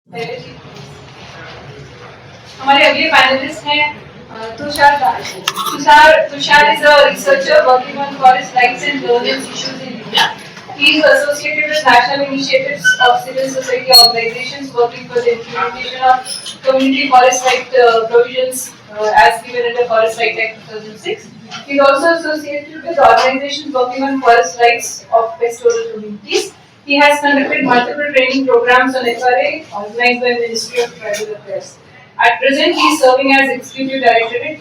हमारे अगले पैनलिस्ट हैं तुषार दास। Tushar is a researcher working on forest rights and governance issues in India. He is associated with national initiatives of civil society organizations working for the implementation of community forest right provisions as given in the Forest Right Act 2006. He is also associated with organizations working on forest rights of pastoral communities. He has conducted multiple training programs on FRA organized by the Ministry of Tribal Affairs. At present, he is serving as Executive Director at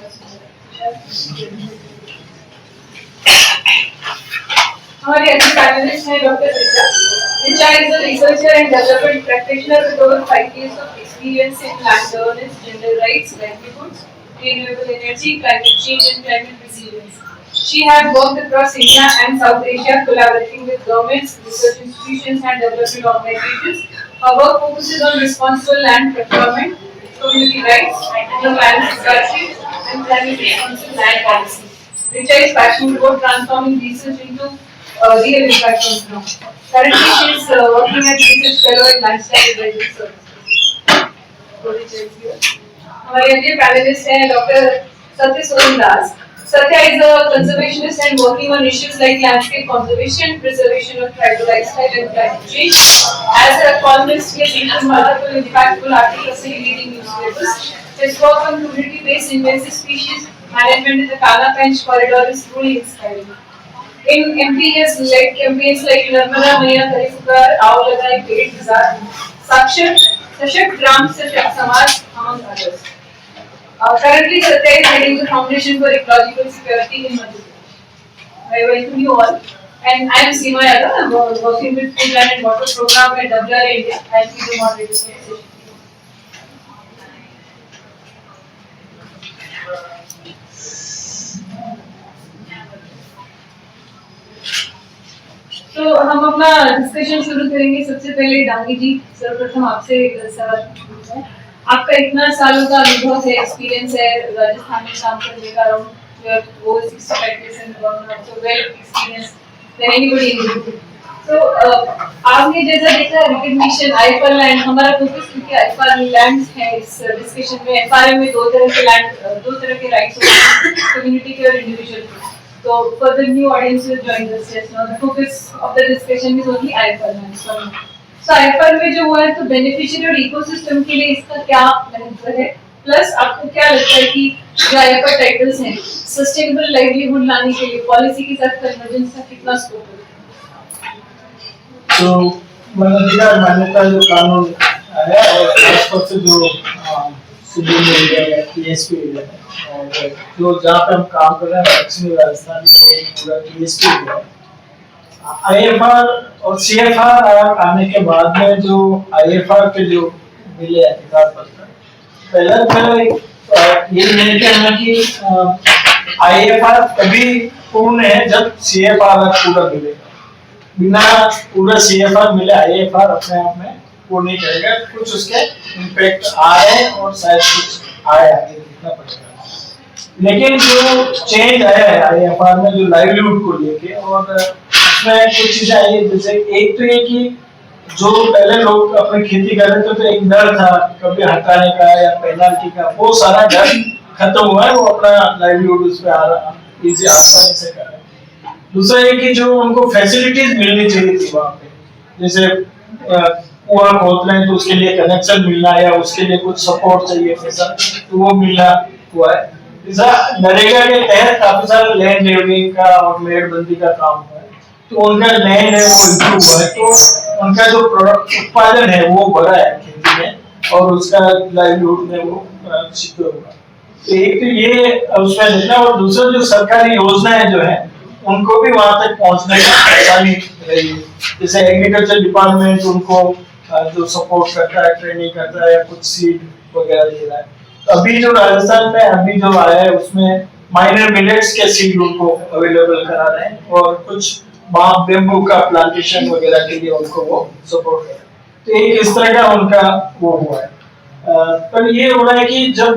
हमारे अगले panelist हैं doctor Richa. Richa is a researcher and development practitioner with over 5 years of experience in land governance, gender rights, livelihoods, renewable energy, climate change, and climate resilience. She has worked across India and South Asia, collaborating with governments, research institutions, and development organizations. Her work focuses on responsible land procurement, community rights, land security, and climate responsive land policy. Richa is passionate about transforming research into real impact on the ground. Currently, she is working as research fellow at Lifestyle Advisory Services. हमारे अगले panelist हैं doctor सत्य सोहन दास। Satya is a conservationist and working on issues like landscape conservation, preservation of tribal lifestyle, and climate change. As a columnist, he has written multiple impactful articles in leading newspapers. His work on community-based invasive species management in the Kala Panch corridor is truly inspiring. In MP, he has led campaigns like Narmada Maiya Karifukar, Aao Lagaye Ped Bazaar, Sashakt Gram Sashakt Samaj, among others. Currently, Satya is heading the Foundation for Ecological Security in Madhya Pradesh. I welcome you all. And I am Seema Yadav. I am working with Food Land and Water Program at WRA India. I will be the moderator for this session. तो हम अपना discussion शुरू करेंगे। सबसे पहले डांगी जी, सर्वप्रथम आपसे सवाल पूछना है। आपका इतना सालों का अनुभव है, एक्सपीरियंस है राजस्थान में काम करने का, तो आपने जैसा देखा रिकग्निशन आईफर लैंड, हमारा फोकस क्योंकि आईफर लैंड्स है इस डिस्कशन में। एफआरएम में दो तरह के राइट्स होते हैं, कम्युनिटी के और इंडिविजुअल के। तो for the new audience will join this session, the focus of the discussion is only IFR lands. तो आईफर में जो हुआ है तो बेनिफिशियरी और इकोसिस्टम के लिए इसका क्या महत्व है, प्लस आपको क्या लगता है कि जो आईफर टाइटल्स हैं सस्टेनेबल लाइवलीहुड लाने के लिए पॉलिसी के साथ कन्वर्जेंस का कितना स्कोप है? तो मानवाधिकार मान्यता जो कानून है और खासतौर से जो सिविल एरिया है, टीएसपी एरिया है, और जो जहाँ पे हम काम कर रहे हैं दक्षिणी राजस्थान में पूरा टीएसपी एरिया है। आईएफआर और सीएफआर आने के बाद में जो आईएफआर के जो मिले अधिकार पत्र, पहला ये मेरे कहना कि आईएफआर तभी पूर्ण है जब सीएफआर पूरा मिलेगा। बिना पूरा सीएफआर मिले आईएफआर अपने आप में वो नहीं करेगा, कुछ उसके इम्पैक्ट आ रहे हैं और शायद कुछ आए आगे दिखना पड़ेगा। लेकिन जो चेंज आया है आईएफआर में जो लाइवलीहुड को लेके, और उसमें कुछ चीजें आई है, जैसे एक तो ये कि जो पहले लोग अपनी खेती कर रहे थे तो एक डर था कभी हटाने का या पेनल्टी का, वो सारा डर खत्म हुआ है, वो अपना लाइवलीहुड उस पर आ रहा इजी आसानी से कर रहे हैं। दूसरा ये कि जो उनको फैसिलिटीज मिलनी चाहिए थी वहाँ पे, जैसे कुआं खोद रहे हैं तो उसके लिए कनेक्शन मिलना या उसके लिए कुछ सपोर्ट चाहिए पैसा, तो वो मिलना हुआ है। नरेगा के तहत काफी सारा लैंड लेवलिंग का और मेड़बंदी का काम हुआ है, तो उनका लैंड है वो इम्प्रूव हुआ है, तो उनका जो प्रोडक्ट उत्पादन है वो बढ़ा है खेती में, और उसका लाइवलीहुड में वो सिक्योर हुआ। तो एक तो ये उसमें देखना, और दूसरा जो सरकारी योजनाएं जो है उनको भी वहां तक पहुंचने में आसानी रही है। जैसे एग्रीकल्चर डिपार्टमेंट उनको जो सपोर्ट करता है, ट्रेनिंग करता है, या कुछ सीड वगैरह दे रहा है। अभी जो राजस्थान में अभी जो आया है उसमें माइनर मिलेट्स के सीड उनको अवेलेबल करा रहे हैं, और कुछ बेम्बू का प्लांटेशन वगैरह के लिए उनको वो सपोर्ट कर रहे हैं। तो एक इस तरह का उनका वो हुआ है। पर ये हो रहा है कि जब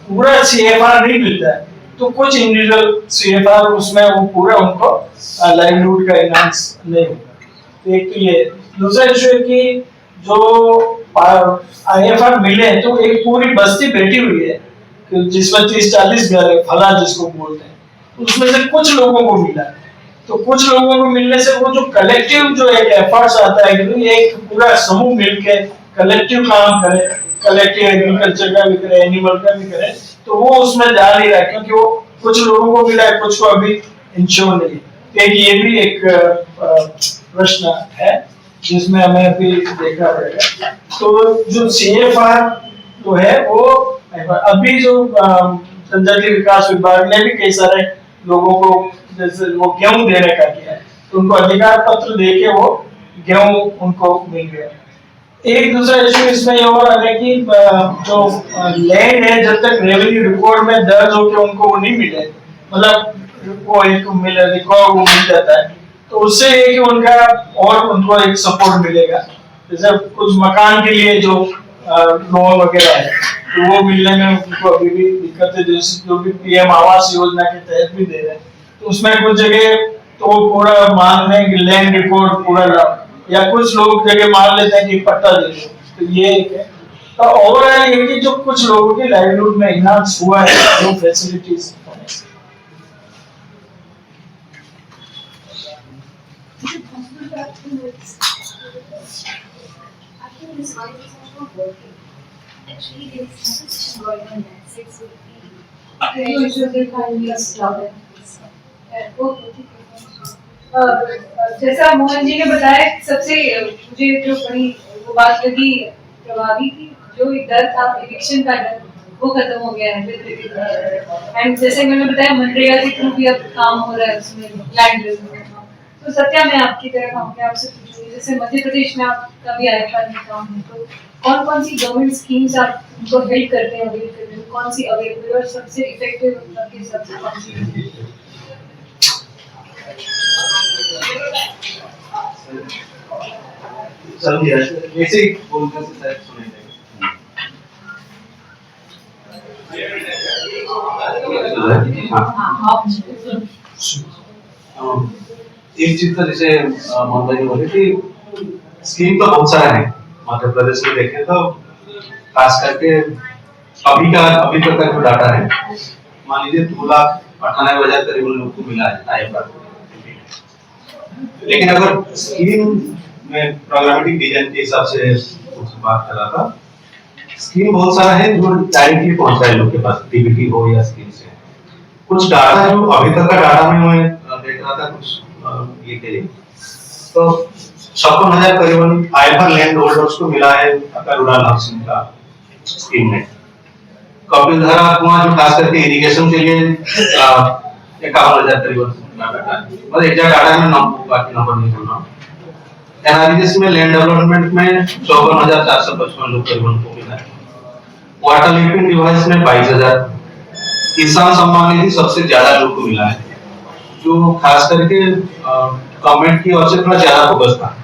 पूरा सीएफआर नहीं मिलता है तो कुछ इंडिविजुअल सीएफआर उसमें वो पूरा उनको लाइवलीहुड का एनहांस नहीं होगा। तो एक तो ये, दूसरा इशू है कि जो IFR मिले तो एक पूरी बस्ती बैठी हुई है कि जिसमें 30-40 घर है, फला जिसको बोलते हैं, तो उसमें से कुछ लोगों को मिला है। तो कुछ लोगों को मिलने से वो जो कलेक्टिव जो एक एफर्ट्स आता है कि एक पूरा समूह मिलके कलेक्टिव काम करे, कलेक्टिव एग्रीकल्चर का भी करे, एनिमल का भी करे, तो वो उसमें जा नहीं रहा क्योंकि वो कुछ लोगों को मिला है, कुछ को अभी इंश्योर नहीं है। ये भी एक प्रश्न है जिसमें हमें अभी देखना पड़ेगा। तो जो CFR जो है वो अभी जो जनजातीय विकास विभाग ने भी कई सारे लोगों को जैसे वो गेहूं देने का किया है, तो उनको अधिकार पत्र देके वो गेहूं उनको मिल गया। एक दूसरा इशू इसमें ये हो रहा है कि जो लैंड है जब तक रेवेन्यू रिकॉर्ड में दर्ज होकर उनको वो नहीं मिले, मतलब वो एक मिले रिकॉर्ड वो मिल जाता है, तो उससे ये कि उनका और उनको एक सपोर्ट मिलेगा। जैसे कुछ मकान के लिए जो लोन वगैरह है तो वो मिलने में उनको अभी भी दिक्कत है, जो भी PM आवास योजना के तहत भी दे रहे हैं, तो उसमें कुछ जगह तो पूरा मान रहे हैं कि लैंड रिकॉर्ड पूरा लाओ, या कुछ लोग जगह मान लेते हैं कि पट्टा दे दो, तो ये एक है। तो ओवरऑल ये कि जो कुछ लोगों की लाइवलीहुड में इनहांस हुआ है जो facilities Actually, there is no decision going on that six would be. जैसा मोहन जी ने बताया, सबसे मुझे जो बड़ी वो बात लगी प्रभावी की, जो एक डर था इविक्शन का डर, वो खत्म हो गया है। एंड जैसे मैंने बताया मनरेगा के थ्रू भी अब काम हो रहा है उसमें लैंड रिजर्व। तो सत्या, मैं आपकी तरफ आऊँगी, आपसे पूछूंगी, जैसे मध्य प्रदेश में आपका भी IFR में काम है, तो कौन कौन सी गवर्नमेंट स्कीम्स आप उनको हेल्प करते हैं, अवेल करते हैं, कौन सी अवेलेबल और सबसे इफेक्टिव आपके हिसाब से कौन सी है? समझिए, ऐसे ही बोलने से शायद सुनेंगे। एक चीज तो जैसे मोहन जी बोले कि स्कीम तो बहुत सारे हैं मध्य प्रदेश में, देखें तो खास करके अभी तक का जो डाटा है, मान लीजिए 2,98,000 करीब लोग को मिला है IFR। लेकिन अगर स्कीम में प्रोग्रामेटिक डिजाइन के हिसाब से बात कर रहा था, स्कीम बहुत सारा है जो डायरेक्टली पहुंच रहा है लोग के पास, DBT हो या स्कीम से। कुछ डाटा जो अभी तक का डाटा में मैं देख रहा था कुछ ये के लिए, तो 56,000 करीबन IFR लैंड होल्डर्स को मिला है रूरल हाउसिंग का स्कीम में। कपिलधारा कुआं जो खास करके इरिगेशन के लिए 51,000 करीबन डाटा है, मतलब एग्जैक्ट डाटा में बाकी नंबर नहीं बोल रहा हूँ। NREGS में लैंड डेवलपमेंट में 54,455 लोग करीबन को मिला है। वाटर लिफ्टिंग डिवाइस में 22,000। किसान सम्मान निधि सबसे ज्यादा लोग को मिला है, जो खास करके गवर्नमेंट की ओर से थोड़ा ज्यादा फोकस था,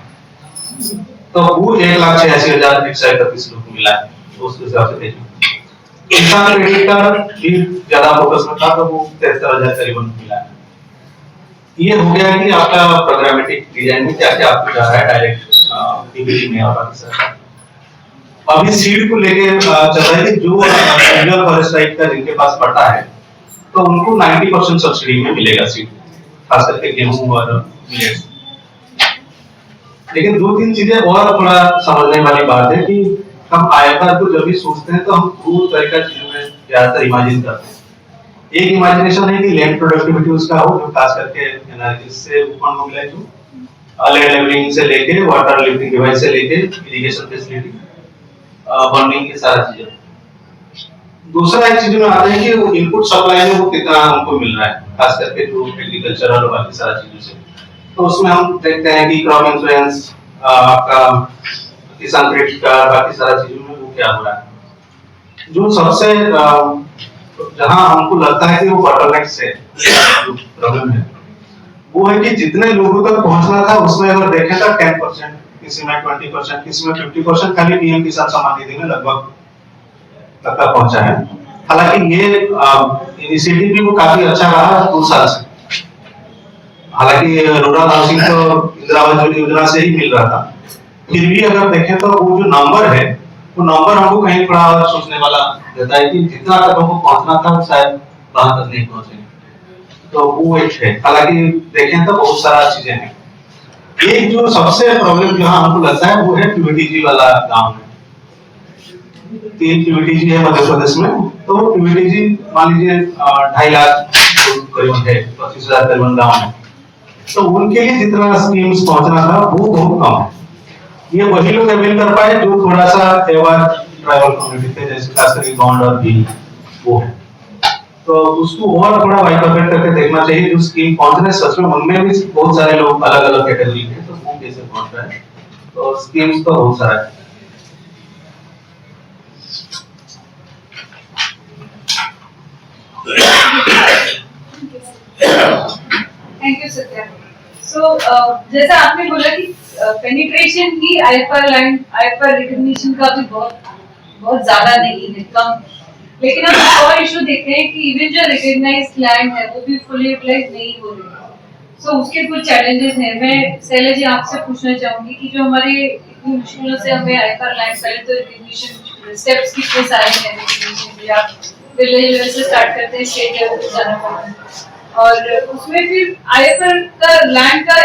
तो वो 1,86,131 लोग को मिला है। उस हिसाब से देखिए किसान क्रेडिट कार्ड भी ज्यादा फोकस में था, तो वो 73,000 करीबन मिला है। ये हो गया कि आपका प्रोग्रामेटिक डिजाइन में क्या क्या आपको जा रहा है डायरेक्ट DBT में और बाकी सब। अभी सीड को लेके चल रहा है कि जो रीजनल फॉरेस्ट राइट का जिनके पास पट्टा है, तो उनको 90% सब्सिडी में मिलेगा सीड, खास करके गेहूं और मिलेट्स। लेकिन 2-3 चीजें और थोड़ा समझने वाली बात है कि हम IFR को जब भी सोचते हैं तो हम दो तरह का चीजों में ज्यादातर इमेजिन करते हैं। एक इमेजिनेशन है कि लैंड प्रोडक्टिविटी उसका हो, जो खास करके एनर्जी से फंड मिले, जो लैंड लेवलिंग से लेके वाटर लिफ्टिंग डिवाइस से लेके इरिगेशन फैसिलिटी बर्निंग की सारा चीजें। दूसरा एक चीज में आता है कि वो इनपुट सप्लाई में वो कितना हमको मिल रहा है, खास करके जो एग्रीकल्चरल और बाकी सारा चीजों से। तो उसमें हम देखते हैं कि क्रॉप इंश्योरेंस, आपका किसान क्रेडिट कार्ड, बाकी सारा चीजों में वो क्या हो रहा है। जो सबसे जहां हमको लगता है कि वो बॉटलनेक से प्रॉब्लम है, वो है कि जितने लोगों तक पहुंचना था उसमें अगर देखें तो 10%, किसी में 20%, किसी में 50% खाली PM किसान सम्मान निधि में लगभग तक पहुंचा है। हालांकि ये इनिशिएटिव भी वो काफी अच्छा रहा 2 साल से। हालांकि रूरल हाउसिंग तो इंदिरा आवास योजना से ही मिल रहा था, फिर भी अगर देखें तो वो जो नंबर है वो नंबर हमको कहीं थोड़ा और सोचने वाला देता है कि जितना तक हमको पहुंचना था शायद वहां तक नहीं पहुंचे। तो वो एक है। हालांकि देखें तो बहुत सारा चीजें हैं। एक जो सबसे प्रॉब्लम जो हमको लगता है वो है पीवीटीजी वाला गांव में। 3 पीवीटीजी है मध्य प्रदेश में। तो पीवीटीजी मान लीजिए 2.5 लाख करीब है, 25,000 करीबन गांव है। तो उनके लिए जितना स्कीम्स पहुंचना था वो बहुत कम है। ये वही लोग अवेल कर पाए जो थोड़ा सा तेवर ट्राइबल कम्युनिटी थे, जैसे खास करके गौंड और भी वो है। तो उसको और थोड़ा बाइफरकेट करके देखना चाहिए जो स्कीम पहुंच रहे सच में उनमें भी बहुत सारे लोग अलग अलग कैटेगरी के, तो वो कैसे पहुंच रहे हैं। तो स्कीम्स तो बहुत सारा है। Thank you Satya. सो जैसा आपने बोला कि पेनिट्रेशन की आईएफआर रिकॉग्निशन का भी बहुत ज्यादा नहीं है, कम। लेकिन हम एक और इशू देखते हैं कि इवन जो रिकॉग्नाइज्ड लैंड है वो भी फुली यूटिलाइज नहीं हो रही है। सो उसके कुछ चैलेंजेस हैं। मैं शैला जी आपसे पूछना चाहूंगी कि जो हमारे इतनी मुश्किलों से हमें आईएफआर लैंड पहले तो रिकॉग्निशन स्टेप्स कितने सारे हैं रिकॉग्निशन के, आप विलेज लेवल से स्टार्ट करते हैं, स्टेट लेवल पे जाना पड़ता है, और उसमें फिर आईएफआर का लैंड का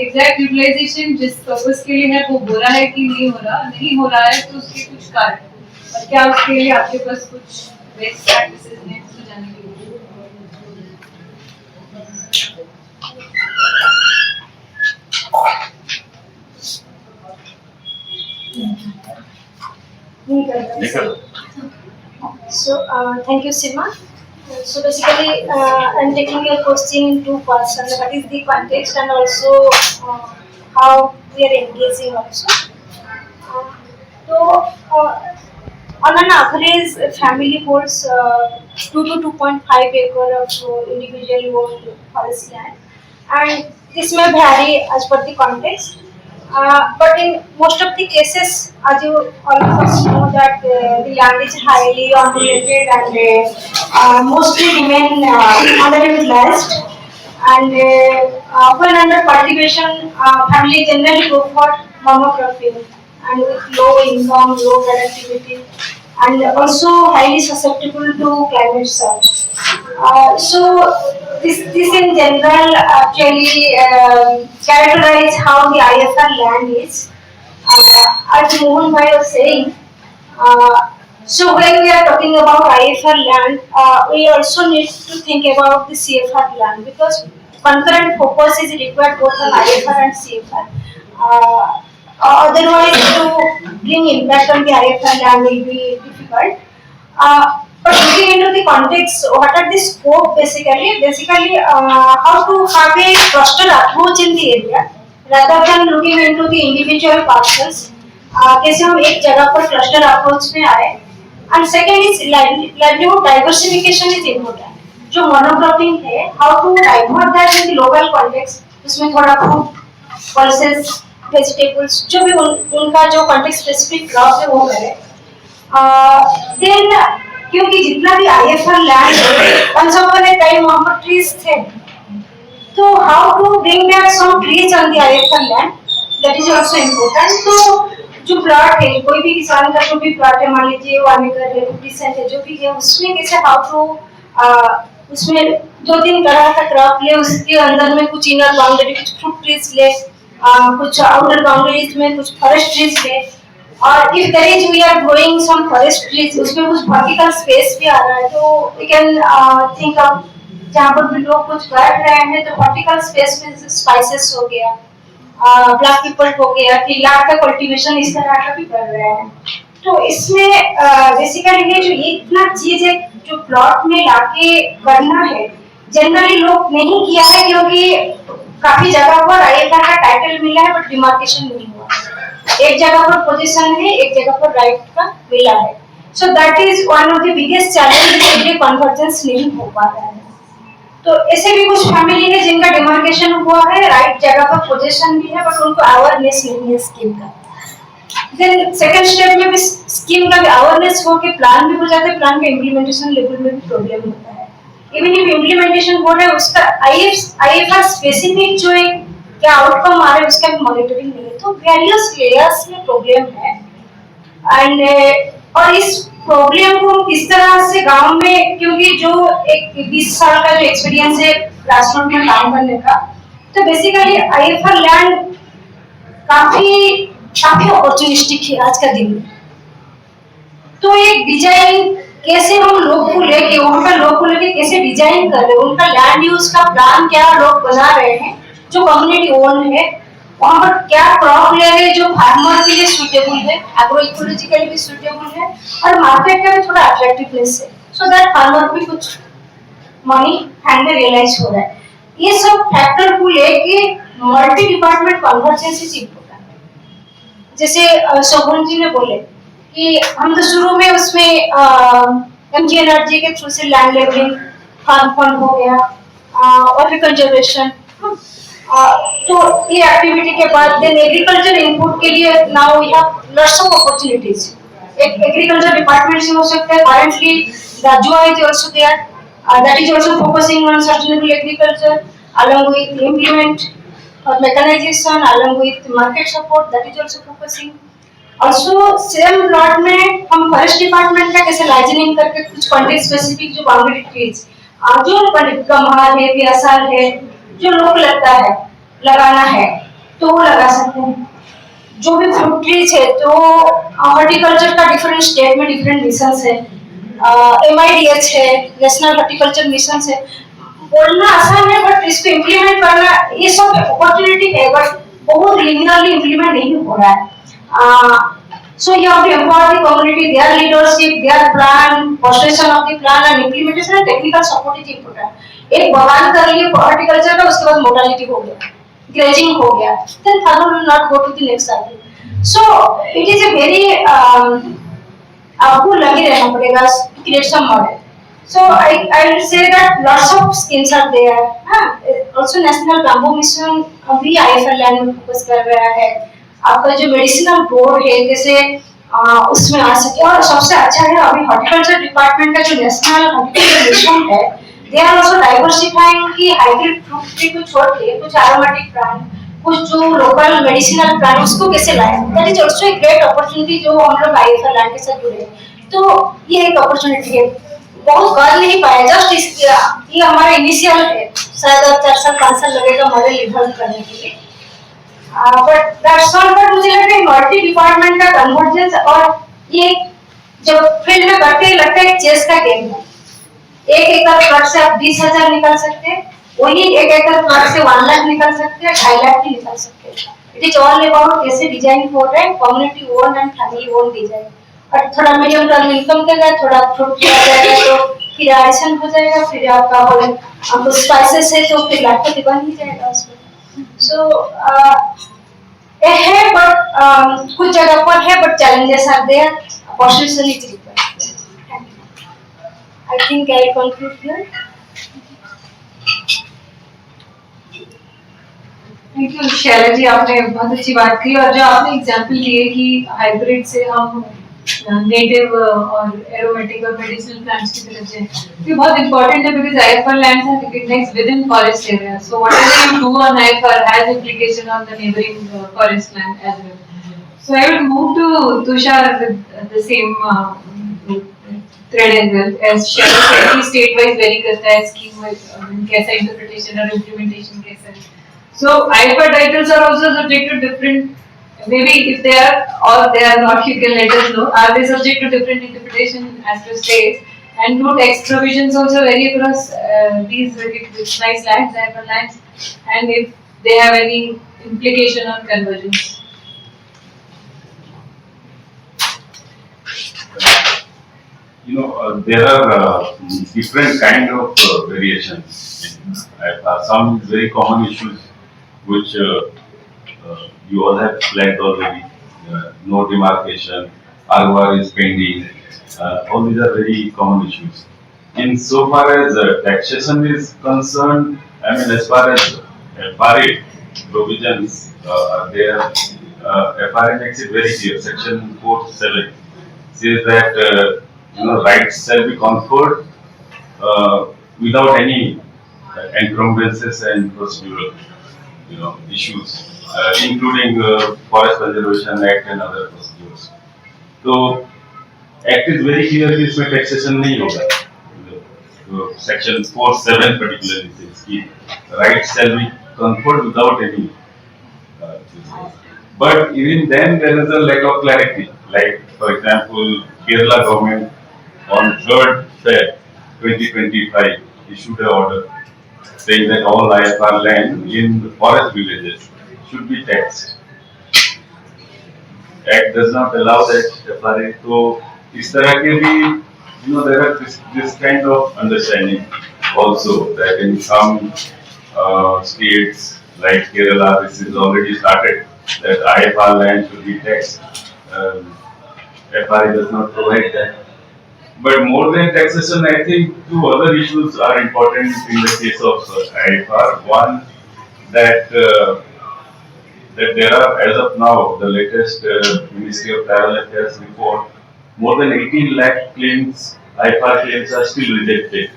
एग्जैक्ट यूटिलाइजेशन जिस पर्पस के लिए है वो हो रहा है कि नहीं हो रहा है, तो उसके कुछ कारण और क्या उसके लिए आपके पास कुछ बेस्ट प्रैक्टिसेस हैं सुझाने के लिए? So, thank you, Sima. So basically, I'm taking your question in 2 parts. What is the context and also how we are engaging also. On an average, a family holds 2 to 2.5 acre of individually owned forest land, and this may vary as per the context. But in most of the cases, as you all of us know, that the land is highly unrelated and mostly remain underutilized. And when under cultivation, family generally go for monocropping and with low income, low productivity, and also highly susceptible to climate change. So this in general actually characterize how the IFR land is. As Mohan Bhai was saying, so when we are talking about IFR land, we also need to think about the CFR land because concurrent focus is required both on IFR and CFR. Otherwise, to bring impact on the IFR land will be difficult. But looking into the context, what are the scope basically? Basically, how to have a cluster approach in the area rather than looking into the individual parcels. कैसे हम एक जगह पर cluster approach में आए. And second is livelihood diversification is important. जो monocropping है, how to divert that in the local context. उसमें थोड़ा food, pulses, vegetables, जो भी उनका जो context specific crop है वो करें. Then क्योंकि जितना भी IFR लैंड है, once upon a time वहाँ पर trees थे, तो how to bring back some trees on the IFR land, that is also important. तो जो प्लॉट है, कोई भी किसान का जो भी प्लॉट है, मान लीजिए 1 एकड़ है, 50 है, जो भी है, उसमें कैसे how to उसमें 2-3 तरह का क्रॉप ले, उसके अंदर में कुछ इनर बाउंड्री, कुछ फ्रूट ट्रीज ले, कुछ आउटर बाउंड्रीज में कुछ फॉरेस्ट ट्रीज ले, और if there is we are growing some forest trees, उसमें कुछ vertical space भी आ रहा है, तो we can think of जहाँ पर भी लोग कुछ कर रहे हैं, तो vertical space में spices हो गया, black pepper हो गया, तिलार का cultivation इस तरह का भी कर रहे हैं. तो इसमें basically ये जो इतना चीज है जो प्लॉट में लाके करना है, जनरली लोग नहीं किया है क्योंकि काफी जगह पर IFR का टाइटल मिला है बट डिमार्केशन नहीं हुआ. एक जगह पर पोजीशन है, एक जगह पर राइट का मिला है. सो that is one of the biggest challenge जिसके कन्वर्जेंस नहीं हो पा रहा है. तो ऐसे भी कुछ फैमिली है जिनका डिमार्केशन हुआ है, राइट जगह पर पोजीशन भी है, बट उनको अवेयरनेस नहीं है स्कीम का. देन सेकंड स्टेप में भी स्कीम का भी अवेयरनेस हो के प्लान भी हो जाता है, प्लान का इम्प्लीमेंटेशन लेवल में भी प्रॉब्लम होता है. इवन इफ इम्प्लीमेंटेशन हो रहा है, उसका IFR स्पेसिफिक जो एक क्या आउटकम आ रहा है उसका भी मॉनिटरिंग नहीं है. तो वेरियस लेयर्स में प्रॉब्लम है. एंड और इस प्रॉब्लम को हम किस तरह से गांव में, क्योंकि जो एक 20 साल का जो एक्सपीरियंस है क्लासरूम में काम करने का, तो बेसिकली आईएफआर लैंड काफी काफी अपॉर्चुनिस्टिक है आज का दिन में। तो एक डिजाइन कैसे हम लोग को लेके, वहाँ पर लोग को लेके कैसे डिजाइन कर रहे हैं, उनका लैंड यूज का प्लान क्या लोग बना रहे हैं जो कम्युनिटी ओन है, वहाँ पर क्या क्रॉप ले रहे हैं जो फार्मर के लिए सूटेबल है, एग्रो इकोलॉजिकली भी सूटेबल है, और मार्केट का भी थोड़ा अट्रैक्टिवनेस है, सो दैट फार्मर भी कुछ मनी हैंड में रियलाइज हो रहा है। ये सब फैक्टर को लेके multi department convergence is important. जैसे शोभन जी ने बोले कि हम तो शुरू में उसमें एमजी एनर्जी के थ्रू से लैंड लेवलिंग फार्म फंड हो गया, वाटर कंजर्वेशन, तो ये एक्टिविटी के बाद देन एग्रीकल्चर इनपुट के लिए now we have lots of opportunities. एक एग्रीकल्चर डिपार्टमेंट से हो सकता है, currently Rajua is also there, that is also focusing on sustainable agriculture along with implement or mechanization, along with market support, that is also focusing. Also same plot में हम forest department का कैसे liaisoning करके कुछ कंट्री स्पेसिफिक जो boundary trees जो गम्हार है, पियासार है, जो लोग लगता है लगाना है तो वो लगा सकते हैं। जो भी फ्रूट ट्रीज है तो हॉर्टिकल्चर का डिफरेंट स्टेट में डिफरेंट मिशंस है, MIDH है, नेशनल हॉर्टिकल्चर मिशन है। बोलना आसान है बट इसको इम्प्लीमेंट करना ये सब अपॉर्चुनिटी है, बट बहुत लिनियरली इम्प्लीमेंट नहीं हो रहा है। So you have to empower the community, their leadership, their plan, frustration of the plan and implementation and technical support is important. एक बगान कर लिए हॉर्टिकल्चर का, उसके बाद मोडालिटी हो गया, ग्रेजिंग हो गया, then farmer will not go to the next cycle. So it is a very आपको लगे रहना पड़ेगा to create some model. So I will say that lots of schemes are there. Also national bamboo mission भी IFR land में focus कर रहा है। आपका जो मेडिसिनल बोर्ड है जैसे उसमें आ सके, और सबसे अच्छा है अभी हॉर्टिकल्चर डिपार्टमेंट का जो नेशनल हॉर्टिकल्चर मिशन है, दे आर आल्सो डाइवर्सिफाइंग की हाइब्रिड फ्रूट ट्री को छोड़ के कुछ एरोमेटिक प्लांट, कुछ जो लोकल मेडिसिनल प्लांट उसको कैसे लाए, दैट इज आल्सो एक ग्रेट अपॉर्चुनिटी जो हम लोग आईएफआर लैंड के साथ जुड़े। तो ये एक अपॉर्चुनिटी है, बहुत कर नहीं पाए, जस्ट ये हमारा इनिशियल है, शायद 4 साल 5 साल लगेगा मॉडल डेवलप करने के लिए। बट दैट्स नॉट, बट मुझे लगता है मल्टी डिपार्टमेंट का कन्वर्जेंस, और ये जब फील्ड में करते ही लगता है चेस का गेम है। एक एकड़ प्लॉट से आप 20,000 निकाल सकते हैं, वही एक एकड़ प्लॉट से 1 लाख निकाल सकते हैं, 2.5 लाख भी निकाल सकते हैं। इट इज ऑल अबाउट कैसे डिजाइन हो रहा है, community own and family own design. और थोड़ा मीडियम टर्म इनकम देगा, थोड़ा फ्रूट किया जाएगा तो फिर एडिशन हो जाएगा, फिर आपका आपको स्पाइसेस है तो फिर लाखपति बन ही जाएगा उसमें। सो है बट कुछ जगह पर है, but challenges are there, opportunity is required. I think I conclude here. Thank you Shaila ji, आपने बहुत अच्छी बात की, और जो आपने एग्जांपल दिए कि हाइब्रिड से हम नेटिव और एरोमेटिक और मेडिसिनल प्लांट्स की तरफ जाएं, ये बहुत इंपॉर्टेंट है because IFR lands are recognised within forest area, so whatever you do on IFR has implication on the neighboring forest land as well. So I will move to Tushar with the same thread as well. As Shailesh said, कि state wise vary करता है scheme wise कैसा interpretation और implementation कैसा है. So IFR titles are also subject to different, maybe if they are or they are not, you can let us know. Are they subject to different interpretation as per states? And do text provisions also vary across these recognized lands, IFR lands, and if they have any implication on convergence? You know, there are different kind of variations. Some very common issues which you all have flagged already. No demarcation, ROR is pending. All these are very common issues. In so far as taxation is concerned, I mean, as far as FRA provisions are there, FRA makes it very clear. Section 4(7) says that rights shall be conferred without any encumbrances and procedural, issues, including Forest Conservation Act and other procedures. तो act is very clear कि इसमें taxation नहीं होगा. तो section 4(7) particularly says कि rights shall be conferred without any. But even then there is a lack of clarity. Like for example, Kerala government on 3rd Feb 2025 issued an order saying that all IFR land in the forest villages should be taxed. Act does not allow that FRA. So इस तरह के भी there are this kind of understanding also that in some states like Kerala this is already started that IFR land should be taxed. FRA does not provide that. But more than taxation, I think two other issues are important in the case of IFR. One, that that there are, as of now, the latest Ministry of Travel Affairs report, more than 18 lakh claims, IFR claims are still rejected.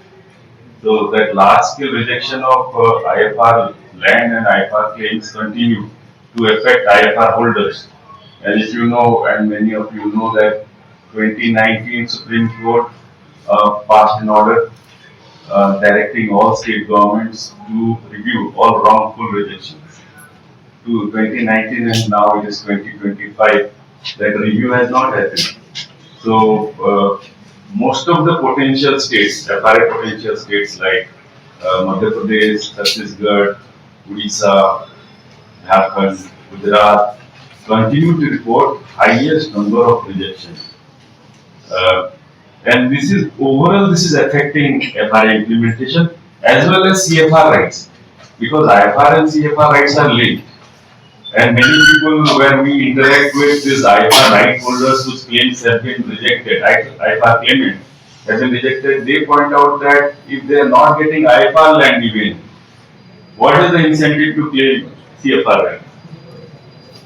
So that large scale rejection of IFR land and IFR claims continue to affect IFR holders. And if you know, and many of you know that 2019 Supreme Court passed an order directing all state governments to review all wrongful rejections. To 2019 and now it is 2025, that review has not happened. So most of the potential states, FRA potential states like Madhya Pradesh, Chhattisgarh, Odisha, Jharkhand, Gujarat, continue to report highest number of rejections. And this is overall this is affecting FRA implementation as well as CFR rights, because IFR and CFR rights are linked. And many people, when we interact with these IFR right holders whose claims have been rejected, IFR claimant have been rejected, they point out that if they are not getting IFR land even, what is the incentive to claim CFR right?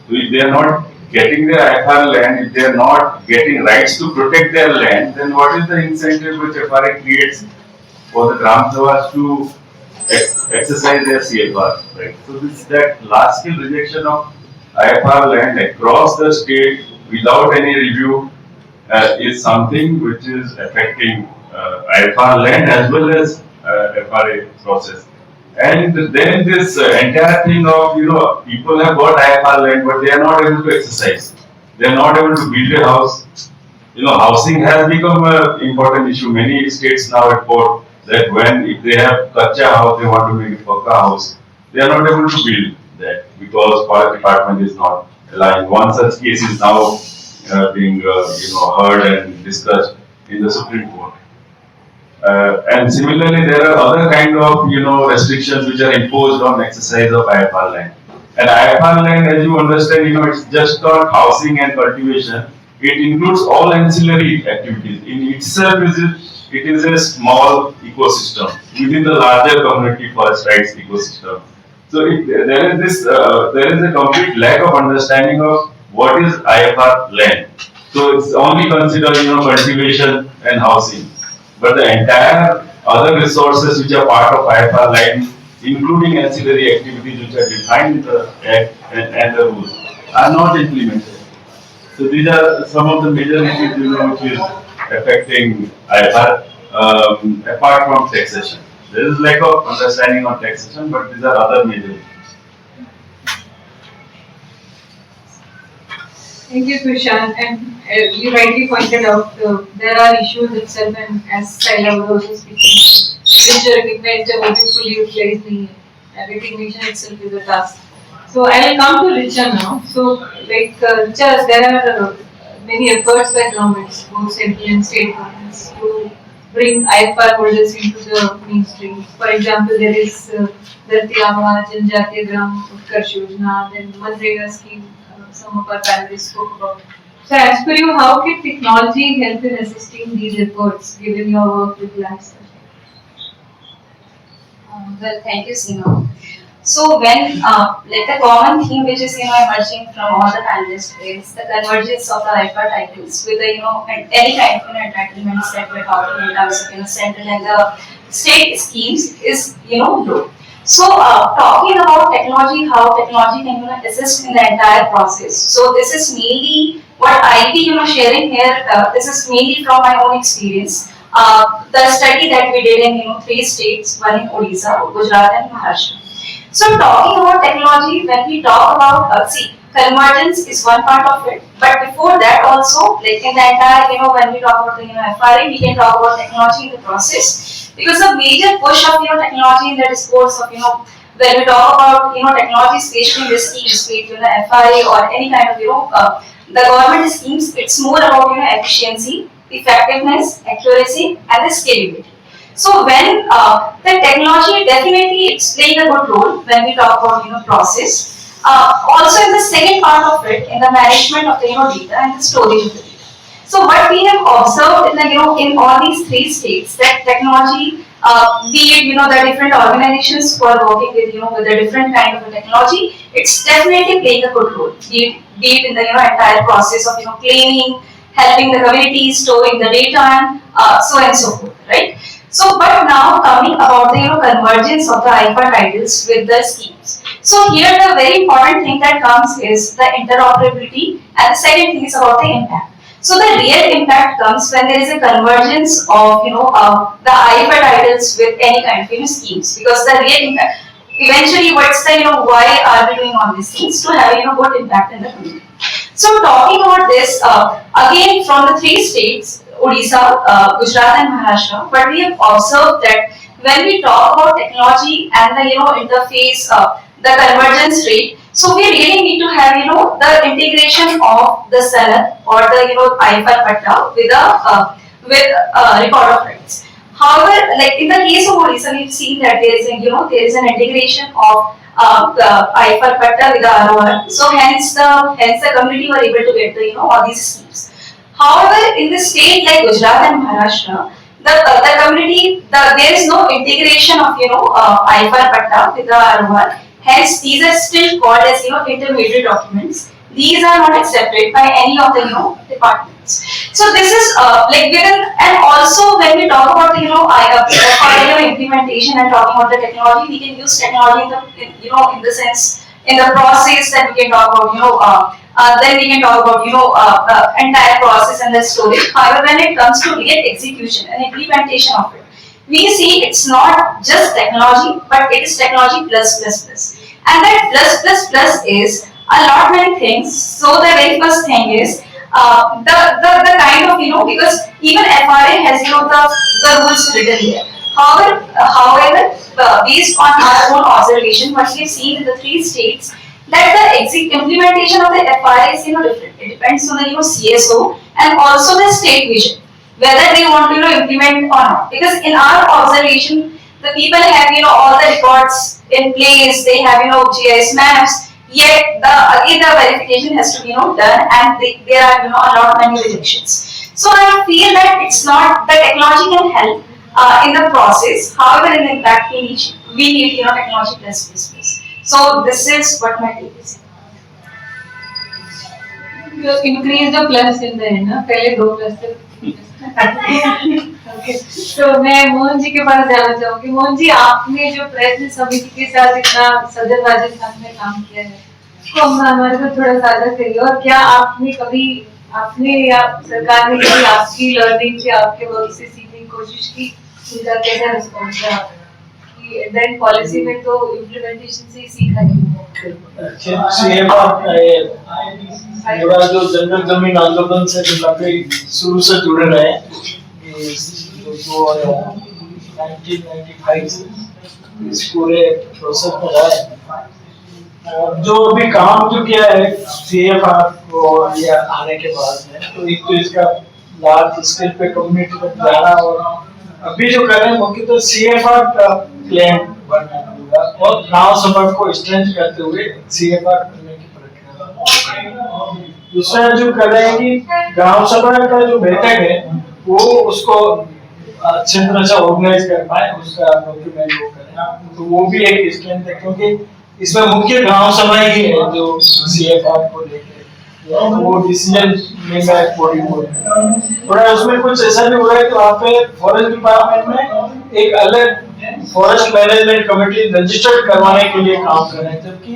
So if they are not getting their IFR land, if they are not getting rights to protect their land, then what is the incentive which FRA creates for the Gram Sabhas to exercise their CFR, right? So that large scale rejection of IFR land across the state without any review is something which is affecting IFR land as well as FRA process. And then this entire thing of, people have got IFR land but they are not able to exercise. They are not able to build a house. Housing has become an important issue. Many states now report that if they have kacha house, they want to make a pakka house, they are not able to build that because forest department is not allowing. One such case is now being heard and discussed in the Supreme Court. And similarly, there are other kind of restrictions which are imposed on exercise of IFR land. And IFR land, as you understand, it's just not housing and cultivation. It includes all ancillary activities. In itself, it is a small ecosystem within the larger community forest rights ecosystem. So there is a complete lack of understanding of what is IFR land. So it's only considered cultivation and housing, but the entire other resources which are part of IFR land, including ancillary activities which are defined in the Act and the rules, are not implemented. So these are some of the major issues which is affecting IFR, apart from taxation. There is lack of understanding on taxation, but these are other major issues. Thank you, Sushant. And you rightly pointed out there are issues itself, and as Saila was also speaking, which are recognized and what is fully utilized नहीं है. Recognition itself is a task. So I'll come to Richa now. So Richa, there are many efforts by governments, both central and state governments, to bring IFR holders into the mainstream. For example, there is Dharti Aaba, Janjatiya Gram Utkarsh Yojana, then Manrega scheme, some of our panelists spoke about. So as per you, how can technology help in assisting these efforts, given your work with lands? Well, thank you, Seema. So when the common theme which is emerging from all the panelists is the convergence of the IFR titles with the and any kind of entitlements that we're talking in terms of central and the state schemes is low. So talking about technology, how technology can assist in the entire process. So this is mainly what I be sharing here, this is mainly from my own experience. The study that we did in 3 states, one in Odisha, Gujarat, and Maharashtra. So talking about technology, when we talk about see, convergence is one part of it, but before that also, like in the entire when we talk about the FRA, we can talk about technology in the process, because the major push of technology in the discourse of when we talk about technology, especially in the schemes, be it FRA or any kind of the government schemes, it's more about efficiency, effectiveness, accuracy, and the scalability. So when the technology definitely it's playing a good role when we talk about process. Also in the second part of it, in the management of the data and the storage of the data. So what we have observed in the in all these 3 states, that technology, be it the different organizations who are working with with a different kind of a technology, it's definitely playing a good role. Be it in the entire process of claiming, helping the community, storing the data, and so and so forth, right? So, but now coming about the convergence of the IFA titles with the schemes. So here the very important thing that comes is the interoperability, and the second thing is about the impact. So the real impact comes when there is a convergence of the IFA titles with any kind of schemes, because the real impact eventually what's the why are we doing all these things, to have good impact in the community. So talking about this again from the 3 states, Odisha, Gujarat, and Maharashtra, but we have observed that when we talk about technology and the interface, the convergence rate, so we really need to have the integration of the Sanad or the IFR Patta with record of rights. However, like in the case of Odisha, we've seen that there is there is an integration of the IFR Patta with the ROR. So hence the community were able to get the all these schemes. However, in the state like Gujarat and Maharashtra, the community, there is no integration of IFR Patta with the ROR. Hence, these are still called as intermediate documents. These are not accepted by any of the departments. So this is like within, and also when we talk about the implementation and talking about the technology, we can use technology in the sense in the process that we can talk about then we can talk about entire process and the storage. However, when it comes to real execution and implementation of it, we see it's not just technology, but it is technology plus plus plus. And that plus plus plus is a lot many things. So the very first thing is the kind of because even FRA has the rules written there. However, based on our own observation, what we have seen in the 3 states, that the implementation of the FRA is different. It depends on the CSO and also the state vision, whether they want to implement or not. Because in our observation, the people have all the records in place. They have GIS maps. Yet again the verification has to be done, and there are a lot of many rejections. So I feel that it's not the technology can help in the process. However, in the impact we need technology plus plus plus. So this is what my take is. You increase the plus in the end, ना? पहले 2 plus थे. Okay. तो मैं मोहन जी के पास जाना चाहूँगी. मोहन जी, आपने जो प्रयत्न समिति के साथ इतना सदर राजस्थान में काम किया है, तो हमारे को थोड़ा साझा करिए. और क्या आपने कभी या सरकार ने कभी आपकी लर्निंग से, आपके वर्क से सीखने की कोशिश की, उनका कैसा रिस्पॉन्स रहा? देन पॉलिसी में तो इम्प्लीमेंटेशन से ही सीखा है. मेरा जो जंगल जमीन आंदोलन से जो काफी शुरू से जुड़े रहे, 1995 से इस पूरे प्रोसेस में रहे. जो अभी काम जो किया है CFR को ये आने के बाद में, तो एक तो इसका लार्ज स्केल पे कम्युनिटी में जाना, और अभी जो कर रहे हैं मुख्य तो CFR का प्लान बनना होगा, और गांव समाज को स्ट्रेंथ करते हुए CFR करने की प्रक्रिया. दूसरा जो कर रहे हैं कि गांव समाज का जो बैठक है वो उसको अच्छी तरह से ऑर्गेनाइज कर पाए, उसका डॉक्यूमेंट वो करें, तो वो भी एक स्ट्रेंथ है, क्योंकि इसमें मुख्य गांव सभा ही है जो CFR को लेकर वो डिसीजन मेकर बॉडी को. थोड़ा उसमें कुछ ऐसा भी हो रहा है कि वहाँ पे फॉरेस्ट डिपार्टमेंट में एक अलग फॉरेस्ट मैनेजमेंट कमेटी रजिस्टर्ड करवाने के लिए काम कर रहे हैं, जबकि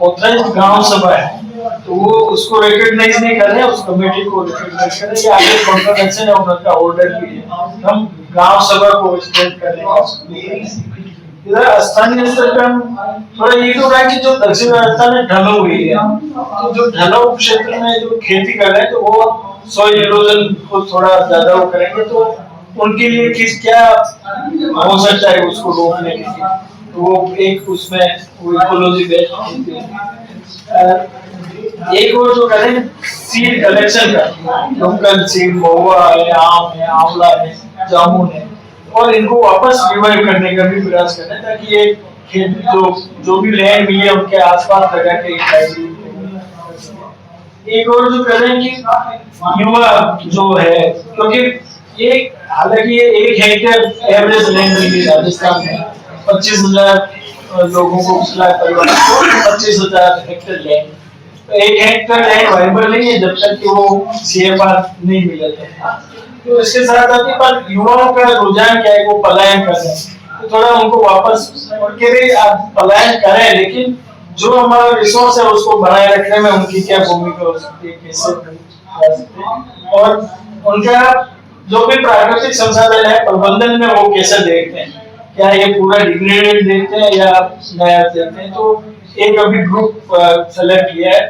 ऑथराइज्ड गांव सभा है तो वो उसको रिकॉग्नाइज नहीं कर रहे हैं, उस कमेटी को रिकॉग्नाइज कर रहे हैं। ये आगे कॉन्ट्रोवर्सी है, उनका ऑर्डर भी है, हम गांव सभा को स्ट्रेट करेंगे। इधर स्थानीय स्तर पे हम थोड़ा ये तो रहा है कि जो दक्षिण राजस्थान में ढलाऊ हुई है, तो जो ढलाऊ क्षेत्र में जो खेती कर रहे हैं तो वो सॉइल इरोजन को थोड़ा ज्यादा वो करेंगे, तो उनके लिए किस क्या हो सकता है उसको रोकने के लिए, तो वो एक उसमें वो इकोलॉजी बेस्ड एक और जो करें सीड कलेक्शन का, लोकल सीड महुआ है, आम है, आंवला है, जामुन है, और इनको वापस रिवाइव करने का भी प्रयास करें ताकि ये खेत जो भी लैंड मिली है उनके आसपास लगा के एक और जो करें कि युवा जो है, क्योंकि ये हालांकि ये 1 हेक्टेयर एवरेज लैंड मिली राजस्थान में 25,000 लोगों को पिछला परिवार को 25,000 हेक्टेयर लैंड, तो 1 हेक्टेयर लैंड वाइबल नहीं है जब तक कि वो CFR नहीं मिलेगा। तो इसके साथ साथ पर युवाओं का रुझान क्या है, वो पलायन कर रहे हैं, तो थोड़ा उनको वापस उनके भी आप पलायन करें, लेकिन जो हमारा रिसोर्स है उसको बनाए रखने में उनकी क्या भूमिका हो सकती है, कैसे कर सकते हैं, और उनका जो भी प्राकृतिक संसाधन है प्रबंधन में वो कैसे देखते हैं, क्या ये पूरा डिग्रेडेड देखते हैं या नया देखते हैं। तो एक अभी ग्रुप सेलेक्ट किया है,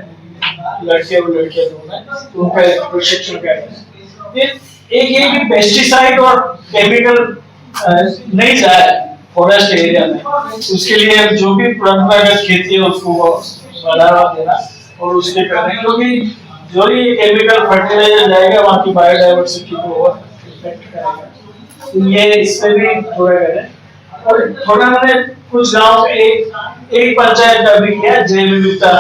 लड़के और लड़कियां दोनों, तो उनका एक प्रशिक्षण करेंगे। एक ये कि पेस्टिसाइड और केमिकल नहीं जाए फॉरेस्ट एरिया में, उसके लिए जो भी परंपरागत खेती है उसको बढ़ावा देना और उसके करने, क्योंकि जो भी केमिकल फर्टिलाइजर जाएगा वहाँ की बायोडाइवर्सिटी को और इफेक्ट करेगा। तो ये इससे भी थोड़ा करें, और थोड़ा मैंने कुछ गाँव एक पंचायत का भी किया, जैव विविधता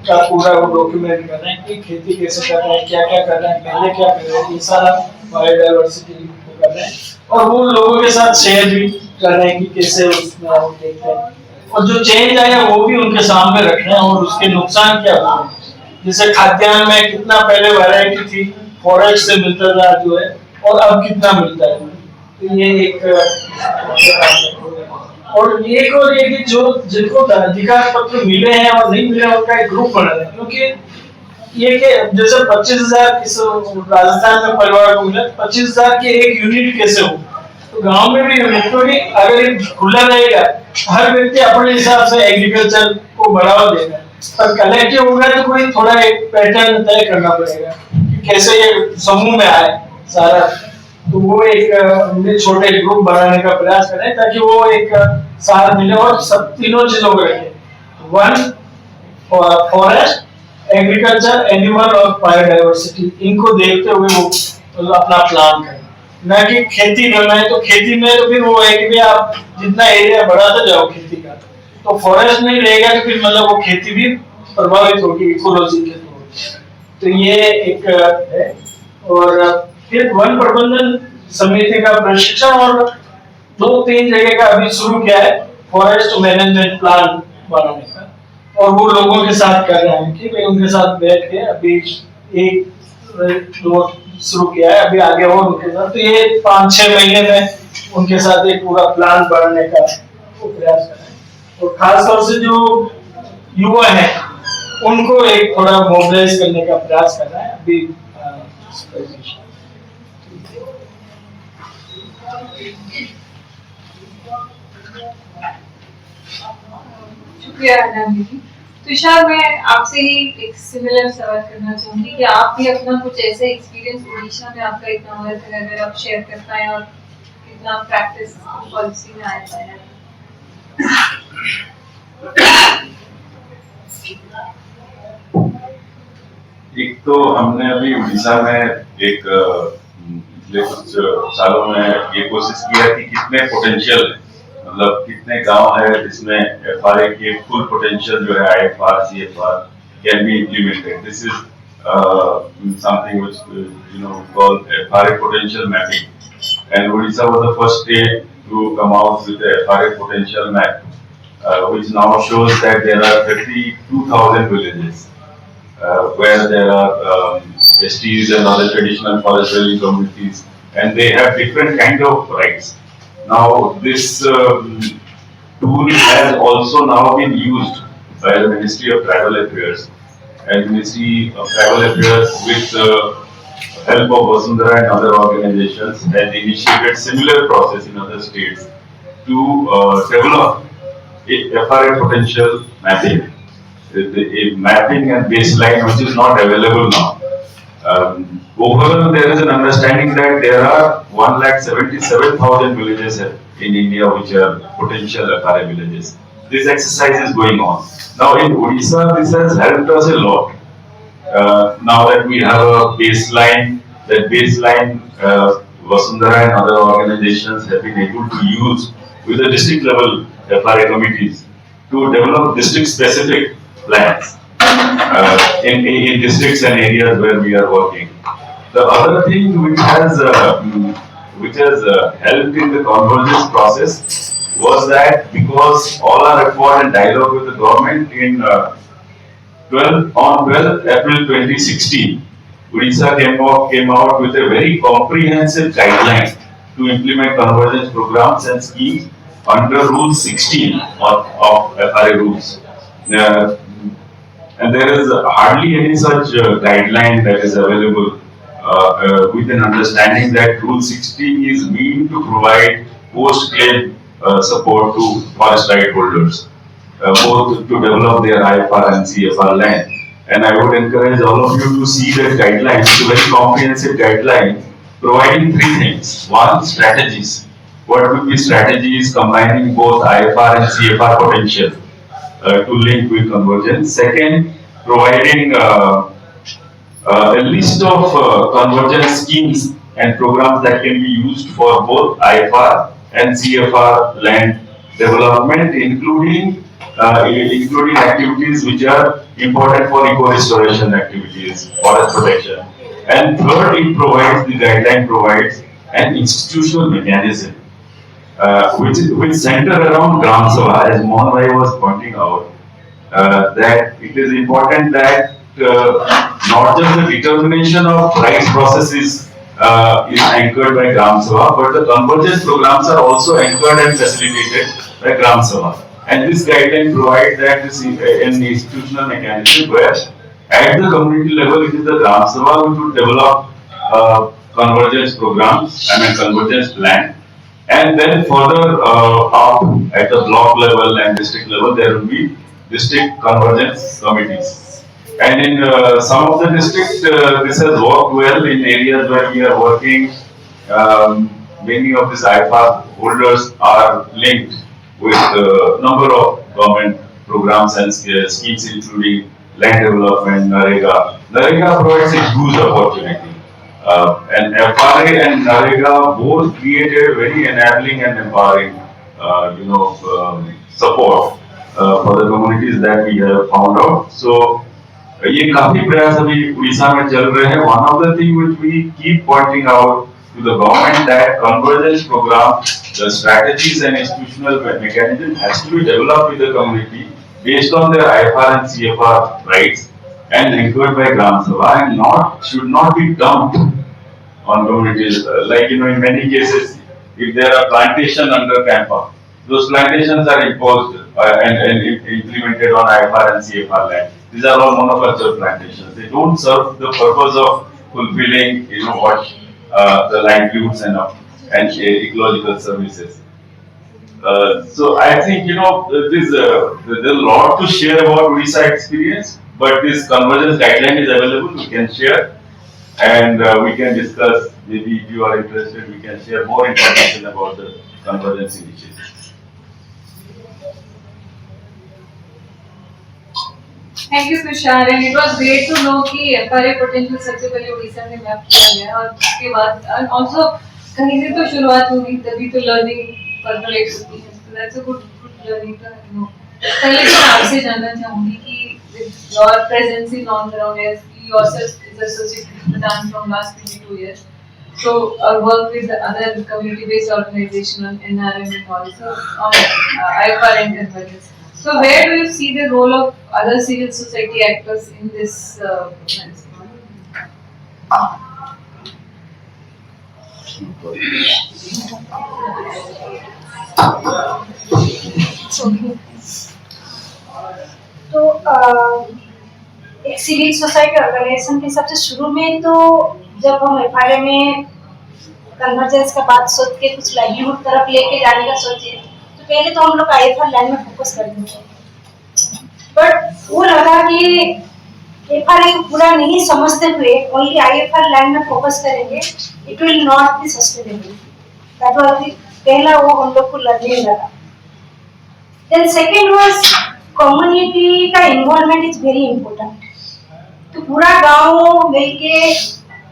का पूरा वो डॉक्यूमेंट कर रहे हैं कि खेती कैसे कर रहे हैं, क्या क्या कर रहे हैं, पहले क्या कर रहे हैं, ये सारा बायोडाइवर्सिटी को कर रहे हैं, और वो लोगों के साथ शेयर भी कर रहे हैं कि कैसे उसमें वो देखते हैं, और जो चेंज आया वो भी उनके सामने रख रहे हैं, और उसके नुकसान क्या हुए। जैसे खाद्यान्न में कितना पहले वैरायटी थी, फॉरेस्ट से मिलता था जो है, और अब कितना मिलता है, तो ये एक और एक और ये कि जो जिनको अधिकार पत्र मिले हैं और नहीं मिले उनका एक ग्रुप बना है, क्योंकि ये कि जैसे 25,000 इस राजस्थान में परिवार को मिले, 25,000 के एक यूनिट कैसे हो, तो गांव में भी यूनिट, क्योंकि अगर ये खुला रहेगा हर व्यक्ति अपने हिसाब से एग्रीकल्चर को बढ़ावा देगा, पर कलेक्टिव होगा तो कोई थोड़ा एक पैटर्न तय करना पड़ेगा कि कैसे ये समूह में आए सारा, तो वो एक छोटे ग्रुप बनाने का प्रयास करें ताकि वो एक साथ मिले और सब तीनों चीजों को रखें, 1 फॉरेस्ट, एग्रीकल्चर, एनिमल और बायोडाइवर्सिटी, इनको देखते हुए वो अपना प्लान करें, ना कि खेती करना है तो खेती में तो फिर वो है कि भी आप जितना एरिया बढ़ाते जाओ खेती का, तो फॉरेस्ट नहीं रहेगा तो फिर मतलब वो खेती भी प्रभावित होगी इकोलॉजी के तौर, तो ये एक है। और फिर वन प्रबंधन समिति का प्रशिक्षण, और 2-3 जगह का अभी शुरू किया है फॉरेस्ट मैनेजमेंट प्लान बनाने का, और वो लोगों के साथ कर रहे हैं कि उनके साथ बैठ के अभी एक दो शुरू किया है, अभी आगे और उनके साथ, तो ये 5-6 महीने में उनके साथ एक पूरा प्लान बनाने का प्रयास कर रहे हैं, और खासतौर से जो युवा है उनको एक थोड़ा मोबिलाइज करने का प्रयास कर रहा है अभी। शुक्रिया आनंद जी। तुषार, मैं आपसे ही एक सिमिलर सवाल करना चाहूंगी कि आप भी अपना कुछ ऐसे एक्सपीरियंस उड़ीसा में आपका इतना हुआ था, अगर आप शेयर कर पाए और कितना प्रैक्टिस पॉलिसी में आया है। एक तो हमने अभी उड़ीसा में एक पिछले कुछ सालों में ये कोशिश किया कि कितने पोटेंशियल है, मतलब कितने गांव है जिसमें FRA के फुल पोटेंशियल जो है IFR CFR can be implemented. This is something which we call FRA potential mapping, and Odisha was the first state to come out with the FRA potential map, which now shows that there are 32,000 villages where there are STs and other traditional forest dwelling communities, and they have different kind of rights. Now this tool has also now been used by the Ministry of Tribal Affairs, and Ministry of Tribal Affairs with help of Vasundhara and other organizations has initiated similar process in other states to develop a FRA potential mapping, a mapping and baseline which is not available now. Overall, there is an understanding that there are 1,77,000 villages in India which are potential FRA villages. This exercise is going on. Now in Odisha, this has helped us a lot. Now that we have a baseline, that baseline Vasundhara and other organizations have been able to use with the district level FRA committees to develop district specific plans in districts and areas where we are working. The other thing which has helped in the convergence process was that because all our effort and dialogue with the government in 12 April 2016, Odisha came out with a very comprehensive guideline to implement convergence programs and schemes under Rule 16 of FRA rules. And there is hardly any such guideline that is available with an understanding that Rule 16 is meant to provide post-claim support to forest right holders, both to develop their IFR and CFR land. And I would encourage all of you to see that guideline. It's a very comprehensive guideline providing three things. One, strategies. What would be strategies combining both IFR and CFR potential to link with convergence? Second, providing a list of convergence schemes and programs that can be used for both IFR and CFR land development, including activities which are important for eco-restoration activities, forest protection. And third, the guideline provides an institutional mechanism which center around Gram Sabha, as Mohan Bhai was pointing out, that it is important that not just the determination of rights processes is anchored by Gram Sabha, but the convergence programs are also anchored and facilitated by Gram Sabha. And this guideline provides that this is an institutional mechanism where at the community level it is the Gram Sabha which would develop convergence programs, convergence plan. And then further up at the block level and district level, there will be district convergence committees. And in some of the districts, this has worked well. In areas where we are working, many of these IFR holders are linked with a number of government programs and schemes, including land development, NREGA. NREGA provides a huge opportunity. And FRA and NREGA both create a very enabling and empowering, support for the communities that we have found out. So, ये काफी प्रयास अभी उड़ीसा में चल रहे हैं. One of the things which we keep pointing out to the government that convergence program, the strategies and institutional mechanism has to be developed with the community based on their IFR and CFR rights and anchored by Gram Sabha and should not be dumped on communities. Like in many cases, if there are plantation under CAMPA, those plantations are imposed and implemented on IFR and CFR land. These are all monoculture plantations. They don't serve the purpose of fulfilling, what the livelihoods and ecological services. So I think there's a lot to share about Odisha experience, but this convergence guideline is available. We can share, and we can discuss. Maybe if you are interested, we can share more information about the convergence initiative. Thank you, Tushar, and it was great to know कि FRA potential सबसे पहले उड़ीसा में map किया गया और उसके बाद and also कहीं से तो शुरुआत होगी तभी तो learning percolate होती है. So that's a good learning to know. पहले तो आपसे जानना चाहूँगी कि with your presence in on ground as you yourself is associated with Bhutan from last 22 years. So work with the other community-based organization on NRM and also on IFR and convergence. So where do you see the role of other civil society actors in this movement? तो एक civil society organisation के हिसाब से शुरू में तो जब हम एफआरए में कन्वर्जेंस का बात सोच के कुछ लाइवलीहुड तरफ लेके जाने का सोचे तो पहले तो हम लोग आईएफआर लाइन में फोकस करते थे, बट वो लगा कि एफआरए को पूरा नहीं समझते हुए ओनली आईएफआर लाइन में फोकस करेंगे, it will not be sustainable. That was पहला वो हम लोग को लर्निंग लगा। देन सेकंड वाज कम्युनिटी का इन्वॉल्वमेंट इज वेरी इंपॉर्टेंट। तो पूरा गांव मिलके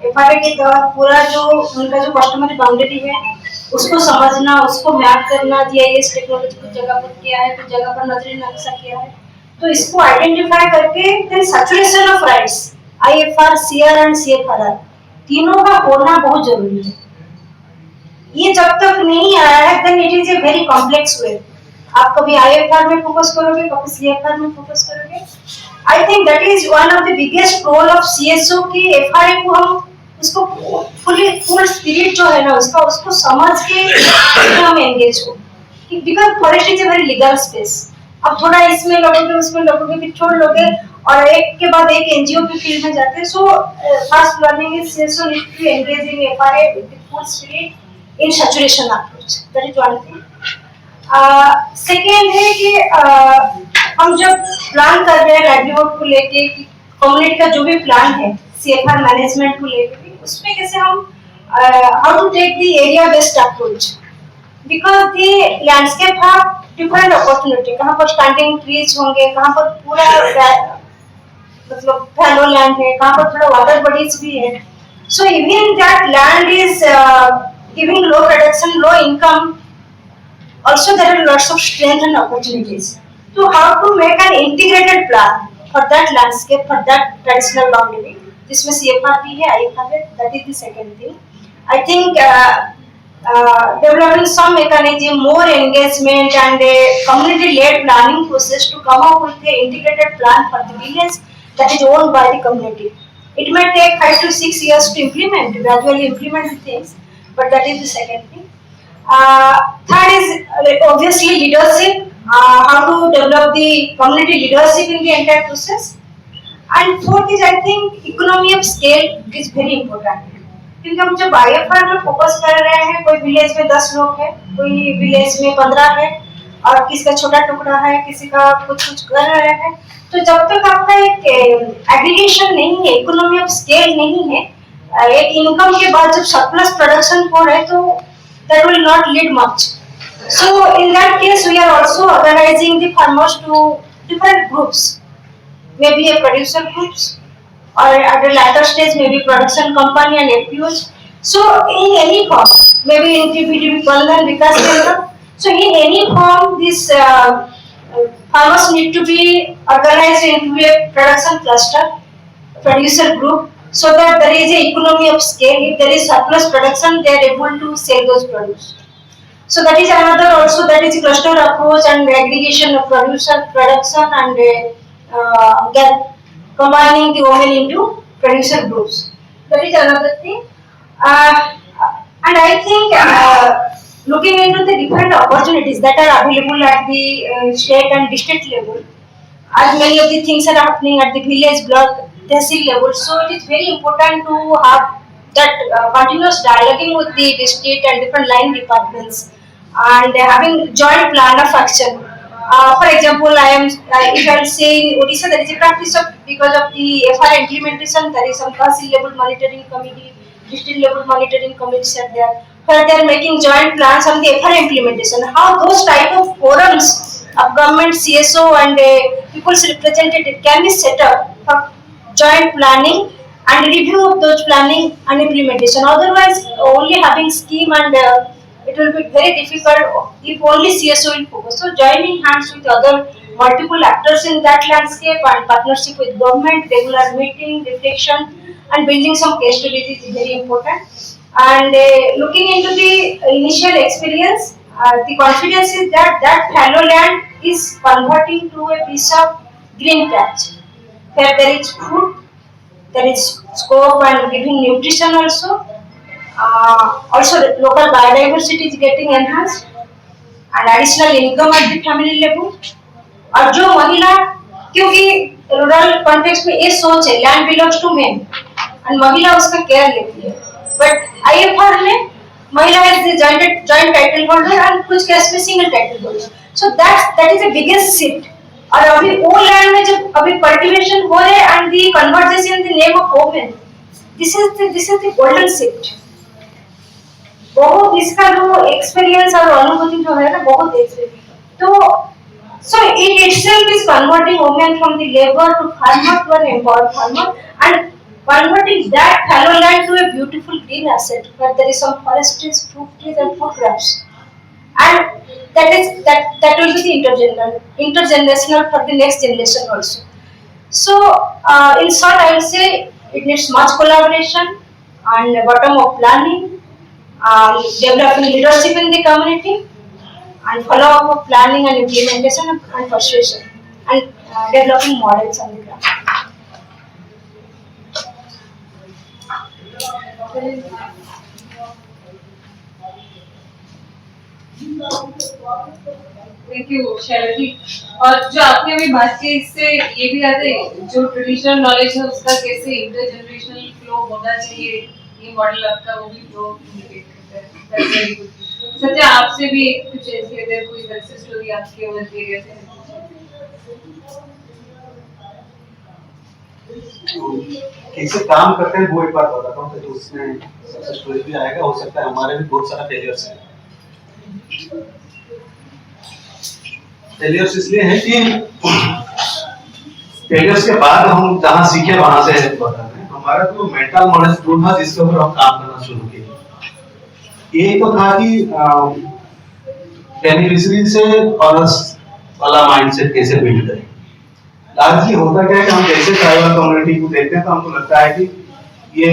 एफआरए के तहत पूरा जो उनका जो कस्टमर बाउंड्री है उसको समझना, उसको मैप करना, जीआईएस टेक्नोलॉजी कुछ जगह पर किया है, कुछ जगह पर नजरी नक्शा किया है, तो इसको आइडेंटिफाई करके then saturation of rights IFR, CR and CFRR तीनों का होना बहुत जरूरी है। ये जब तक नहीं आया है then it is a very complex way. आप कभी आईएफआर में फोकस करोगे, कभी सीएफआर में फोकस करोगे। I think that is one of the biggest role of CSO की एफआरए को हम उसको फुल स्पिरिट जो है ना उसका उसको समझ के हम एंगेज हो, because forest is a very legal space. अब थोड़ा इसमें लगोगे उसमें लगोगे फिर छोड़ लोगे और एक के बाद एक एनजीओ की फील्ड में जाते हैं। So first learning is CSO need to engage in FRA with full spirit in saturation approach. That is one thing. Second है कि हम जब प्लान कर रहे हैं लाइवलीहुड को लेके, कम्युनिटी का जो भी प्लान है सीएफआर मैनेजमेंट को लेके, उसमें कैसे हम how to take the area based approach, because the landscape have different opportunity. कहाँ पर स्टैंडिंग ट्रीज होंगे, कहाँ पर पूरा मतलब फैलो लैंड है, कहाँ पर थोड़ा वाटर बॉडीज भी है। So even that land is giving low production, low income, also there are lots of strengths and opportunities. So how to make an integrated plan for that landscape, for that traditional boundary, जिसमें CFR भी है, IFR है, that is the second thing. I think developing some mechanism, more engagement and a community-led planning process to come up with an integrated plan for the village that is owned by the community. It may take 5 to 6 years to implement, gradually implement the things, but that is the second thing. Third is obviously leadership, how to develop the community leadership in the entire process. And fourth is I think economy of scale is very important. क्योंकि हम जब IFR में focus कर रहे हैं, कोई village में 10 लोग हैं, कोई विलेज में 15 है और किसी का छोटा टुकड़ा है, किसी का कुछ कर रहे हैं, तो जब तक आपका एक एग्रीगेशन नहीं है, इकोनॉमी ऑफ स्केल नहीं है, एक इनकम के बाद जब सरप्लस प्रोडक्शन हो रहे तो that will not lead much. So in that case we are also organizing the farmers to different groups, maybe a producer groups or at a later stage maybe production company and FPOs. So in any form, maybe in TPTP Bandhan Vikas Kendra, so in any form this farmers need to be organized into a production cluster, producer group, so that there is a economy of scale. If there is surplus production, they are able to sell those produce. So that is another also, that is a cluster approach and aggregation of production and combining the women into producer groups. That is another thing. And I think looking into the different opportunities that are available at the state and district level, as many of the things are happening at the village, block, tehsil level, so it is very important to have that continuous dialoguing with the district and different line departments and having joint plan of action. For example, if I am saying Odisha, there is a practice of, because of the FR implementation, there is some tehsil level monitoring committee, district level monitoring committees are there, where they are making joint plans on the FR implementation. How those type of forums of government, CSO and people's representative can be set up for joint planning and review of those planning and implementation. Otherwise, only having scheme and it will be very difficult if only CSO will focus. So joining hands with other multiple actors in that landscape and partnership with government, regular meeting, reflection and building some case studies is very important. And looking into the initial experience, the confidence is that that fallow land is converting to a piece of green patch, where there is food, there is scope and giving nutrition also. Also local biodiversity is getting enhanced and additional income at the family level. और जो महिला क्योंकि rural context में ये सोच है land belongs to men and महिला उसका केयर लेती है, बट आईएफआर में महिला is the joint title holder and कुछ केस में single title holder, so that is the biggest shift. और अभी वो लैंड में जब अभी कल्टीवेशन हो रहे and the conversation in the name of women, this is the golden shift. बहुत इसका जो एक्सपीरियंस और अनुभूति जो है ना बहुत एक्सपीरियंस, तो so it itself is converting women from the labor to farmer to an empowered farmer and converting that fallow land to a beautiful green asset where there is some forest trees, fruit trees and food crops, and that will be the intergenerational for the next generation also. So in short I will say it needs much collaboration and bottom up planning, developing leadership in the community and follow up of planning and implementation and persuasion and developing models on the ground. Thank you Shailji. और जो आपने अभी बात की इससे ये भी आता है जो ट्रेडिशनल नॉलेज है उसका कैसे इंटरजेनरेशनल फ्लो होना चाहिए, ये मॉडल आपका वो भी फ्लो इंडिकेट करता है। That's very good. सत्या आपसे भी कुछ ऐसी अगर कोई सक्सेस स्टोरी आपके वर्क एरिया से कैसे काम करते हैं वो एक बार बताता हूँ, तो उसमें सक्सेस स्टोरी भी आएगा। हो सकता है हमारे भी बहुत सारा फेलियर्स है। फेलियर्स इसलिए है कि फेलियर्स के बाद हम जहाँ सीखे वहां से बता रहे हैं। हमारा जो मेंटल मॉडल टूल था जिसके ऊपर हम काम करना शुरू किए, एक तो था कि बेनिफिशियरी से ऑनर्स वाला माइंडसेट कैसे बिल्ड करें। लार्जली होता क्या है कि हम जैसे ट्राइबल कम्युनिटी को देखते हैं तो हमको लगता है कि ये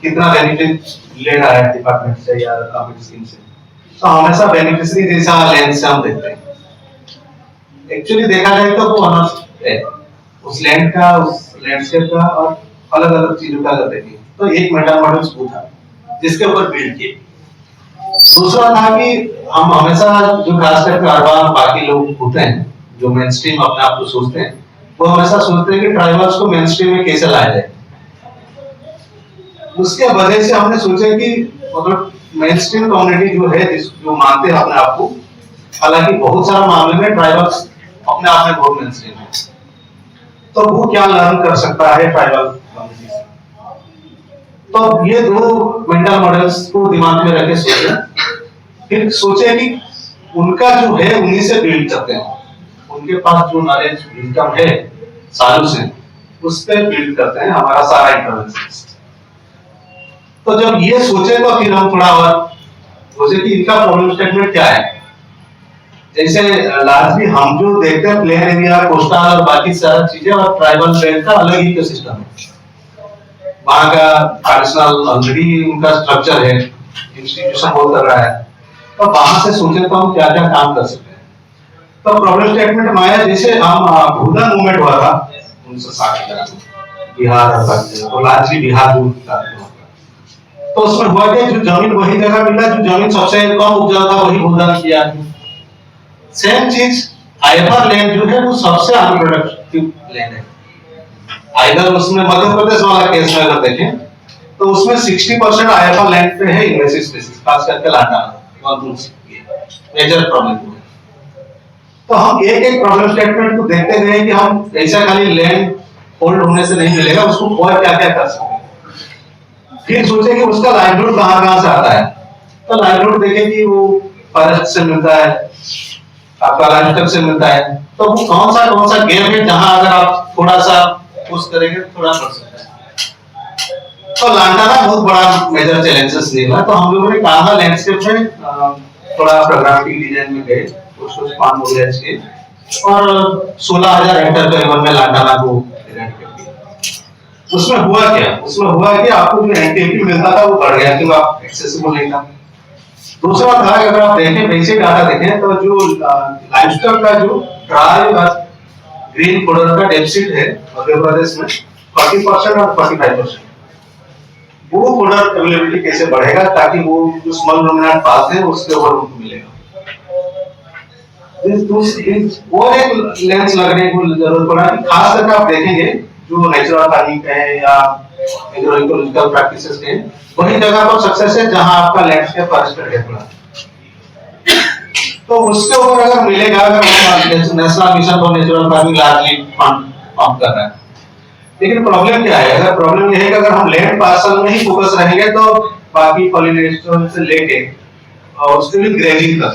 कितना बेनिफिट ले रहा है डिपार्टमेंट से या गवर्नमेंट स्कीम से, तो हमेशा बेनिफिशियरी जैसा लेंस से हम देखते हैं। एक्चुअली देखा जाए तो वो ऑनर्स है उस लैंड का, उस लैंडस्केप का और अलग अलग चीजों का अगर देखें तो एक मेटा मॉडल स्कूल था जिसके ऊपर बिल्ड किए। दूसरा था कि हम हमेशा जो खास करके अरबान बाकी लोग होते हैं जो मेन स्ट्रीम अपने आप को सोचते हैं, वो हमेशा सोचते हैं कि ट्राइबल्स को मेन स्ट्रीम में कैसे लाया जाए। उसके वजह से हमने सोचा कि मतलब मेन स्ट्रीम कम्युनिटी जो है जो मानते हैं अपने आप को, हालांकि बहुत सारा मामले में ट्राइबल्स अपने आप में बहुत मेन स्ट्रीम है, तो वो क्या लर्न कर सकता है ट्राइबल कम्युनिटी से। तो ये दो मेंटल मॉडल्स को दिमाग में रखे सोचे, फिर सोचे कि उनका जो है उन्हीं से बिल्ड करते हैं, उनके पास जो नॉलेज इनकम है सालों से उस पर बिल्ड करते हैं हमारा सारा इंटरवेंशन। तो जब ये सोचे तो फिर हम थोड़ा और सोचे कि इनका प्रॉब्लम स्टेटमेंट क्या है। जैसे लार्जली हम जो देखते हैं प्लेन एरिया, कोस्टल और बाकी सारी चीजें, और ट्राइबल बेल्ट का अलग इकोसिस्टम है। वहाँ का ट्रेडिशनल ऑलरेडी उनका स्ट्रक्चर है, इंस्टीट्यूशन वर्क कर रहा है, तो वहां से सोचे तो हम क्या क्या काम कर सकते हैं। तो प्रॉब्लम स्टेटमेंट हमारा जैसे हम भूदान मूवमेंट हुआ था 1960 के बिहार और तो लार्जली बिहार था, तो उसमें हुआ कि जो जमीन वही जगह मिला, जो जमीन सबसे कम उपजाऊ था वही भूदान किया। सेम चीज आईएफआर लैंड जो है वो सबसे अनप्रोडक्टिव लैंड है। आइदर उसमें मध्य प्रदेश वाला केस में अगर देखें तो उसमें 60% आईएफआर लैंड पे है इन्वेसिव स्पीसीज, खास करके लांटाना मेजर प्रॉब्लम है। तो हम एक एक प्रॉब्लम स्टेटमेंट को देखते गए कि हम ऐसा खाली लैंड होल्ड होने से नहीं मिलेगा, उसको और क्या क्या कर सकते हैं। फिर सोचे कि उसका लाइवलीहुड कहाँ से आता है, तो लाइवलीहुड देखें कि वो फॉरेस्ट से मिलता है, आपका लाइवस्टॉक से मिलता है, तो वो कौन सा गेम है जहां अगर आप थोड़ा सा पुश करेंगे थोड़ा बढ़ सकता है। तो लांटाना बहुत बड़ा मेजर चैलेंजेस निकला, तो हम लोगों ने कहा लैंडस्केप में थोड़ा प्रोग्रामेटिक डिजाइन में गए, उसको स्पान हो गया इसके, और 16,000 हेक्टेयर करीबन में लांटाना को इरेडिकेट किया। उसमें हुआ क्या, उसमें हुआ कि आपको जो एनटीपी मिलता था वो बढ़ गया क्योंकि आप एक्सेसिबल नहीं था। दूसरा था अगर आप देखें बेसिक डाटा देखें तो जो लाइवस्टॉक का जो ड्राई ग्रीन कॉर्डर का डेफिसिट है मध्य प्रदेश में 40% और 45%, वो कॉर्डर अवेलेबिलिटी कैसे बढ़ेगा ताकि वो जो स्मॉल रूमिनेंट पास है उसके ऊपर उनको मिलेगा। वो एक लेंस लगने को जरूरत पड़ा है। खास करके आप देखेंगे जो नेचुरल फार्मिंग है या एग्रोइकोलॉजिकल प्रैक्टिसेस के वही जगह पर सक्सेस है जहां आपका लैंडस्केप फॉरेस्ट डेवलप। तो उसके ऊपर अगर मिलेगा, अगर national mission for natural farming largely fund pump कर रहा है, लेकिन प्रॉब्लम क्या है? अगर प्रॉब्लम यह है कि अगर हम लैंड पार्सल में ही फोकस रहेंगे तो बाकी पॉलिनेशन से लेके और उसके भी ग्रेजिंग तक,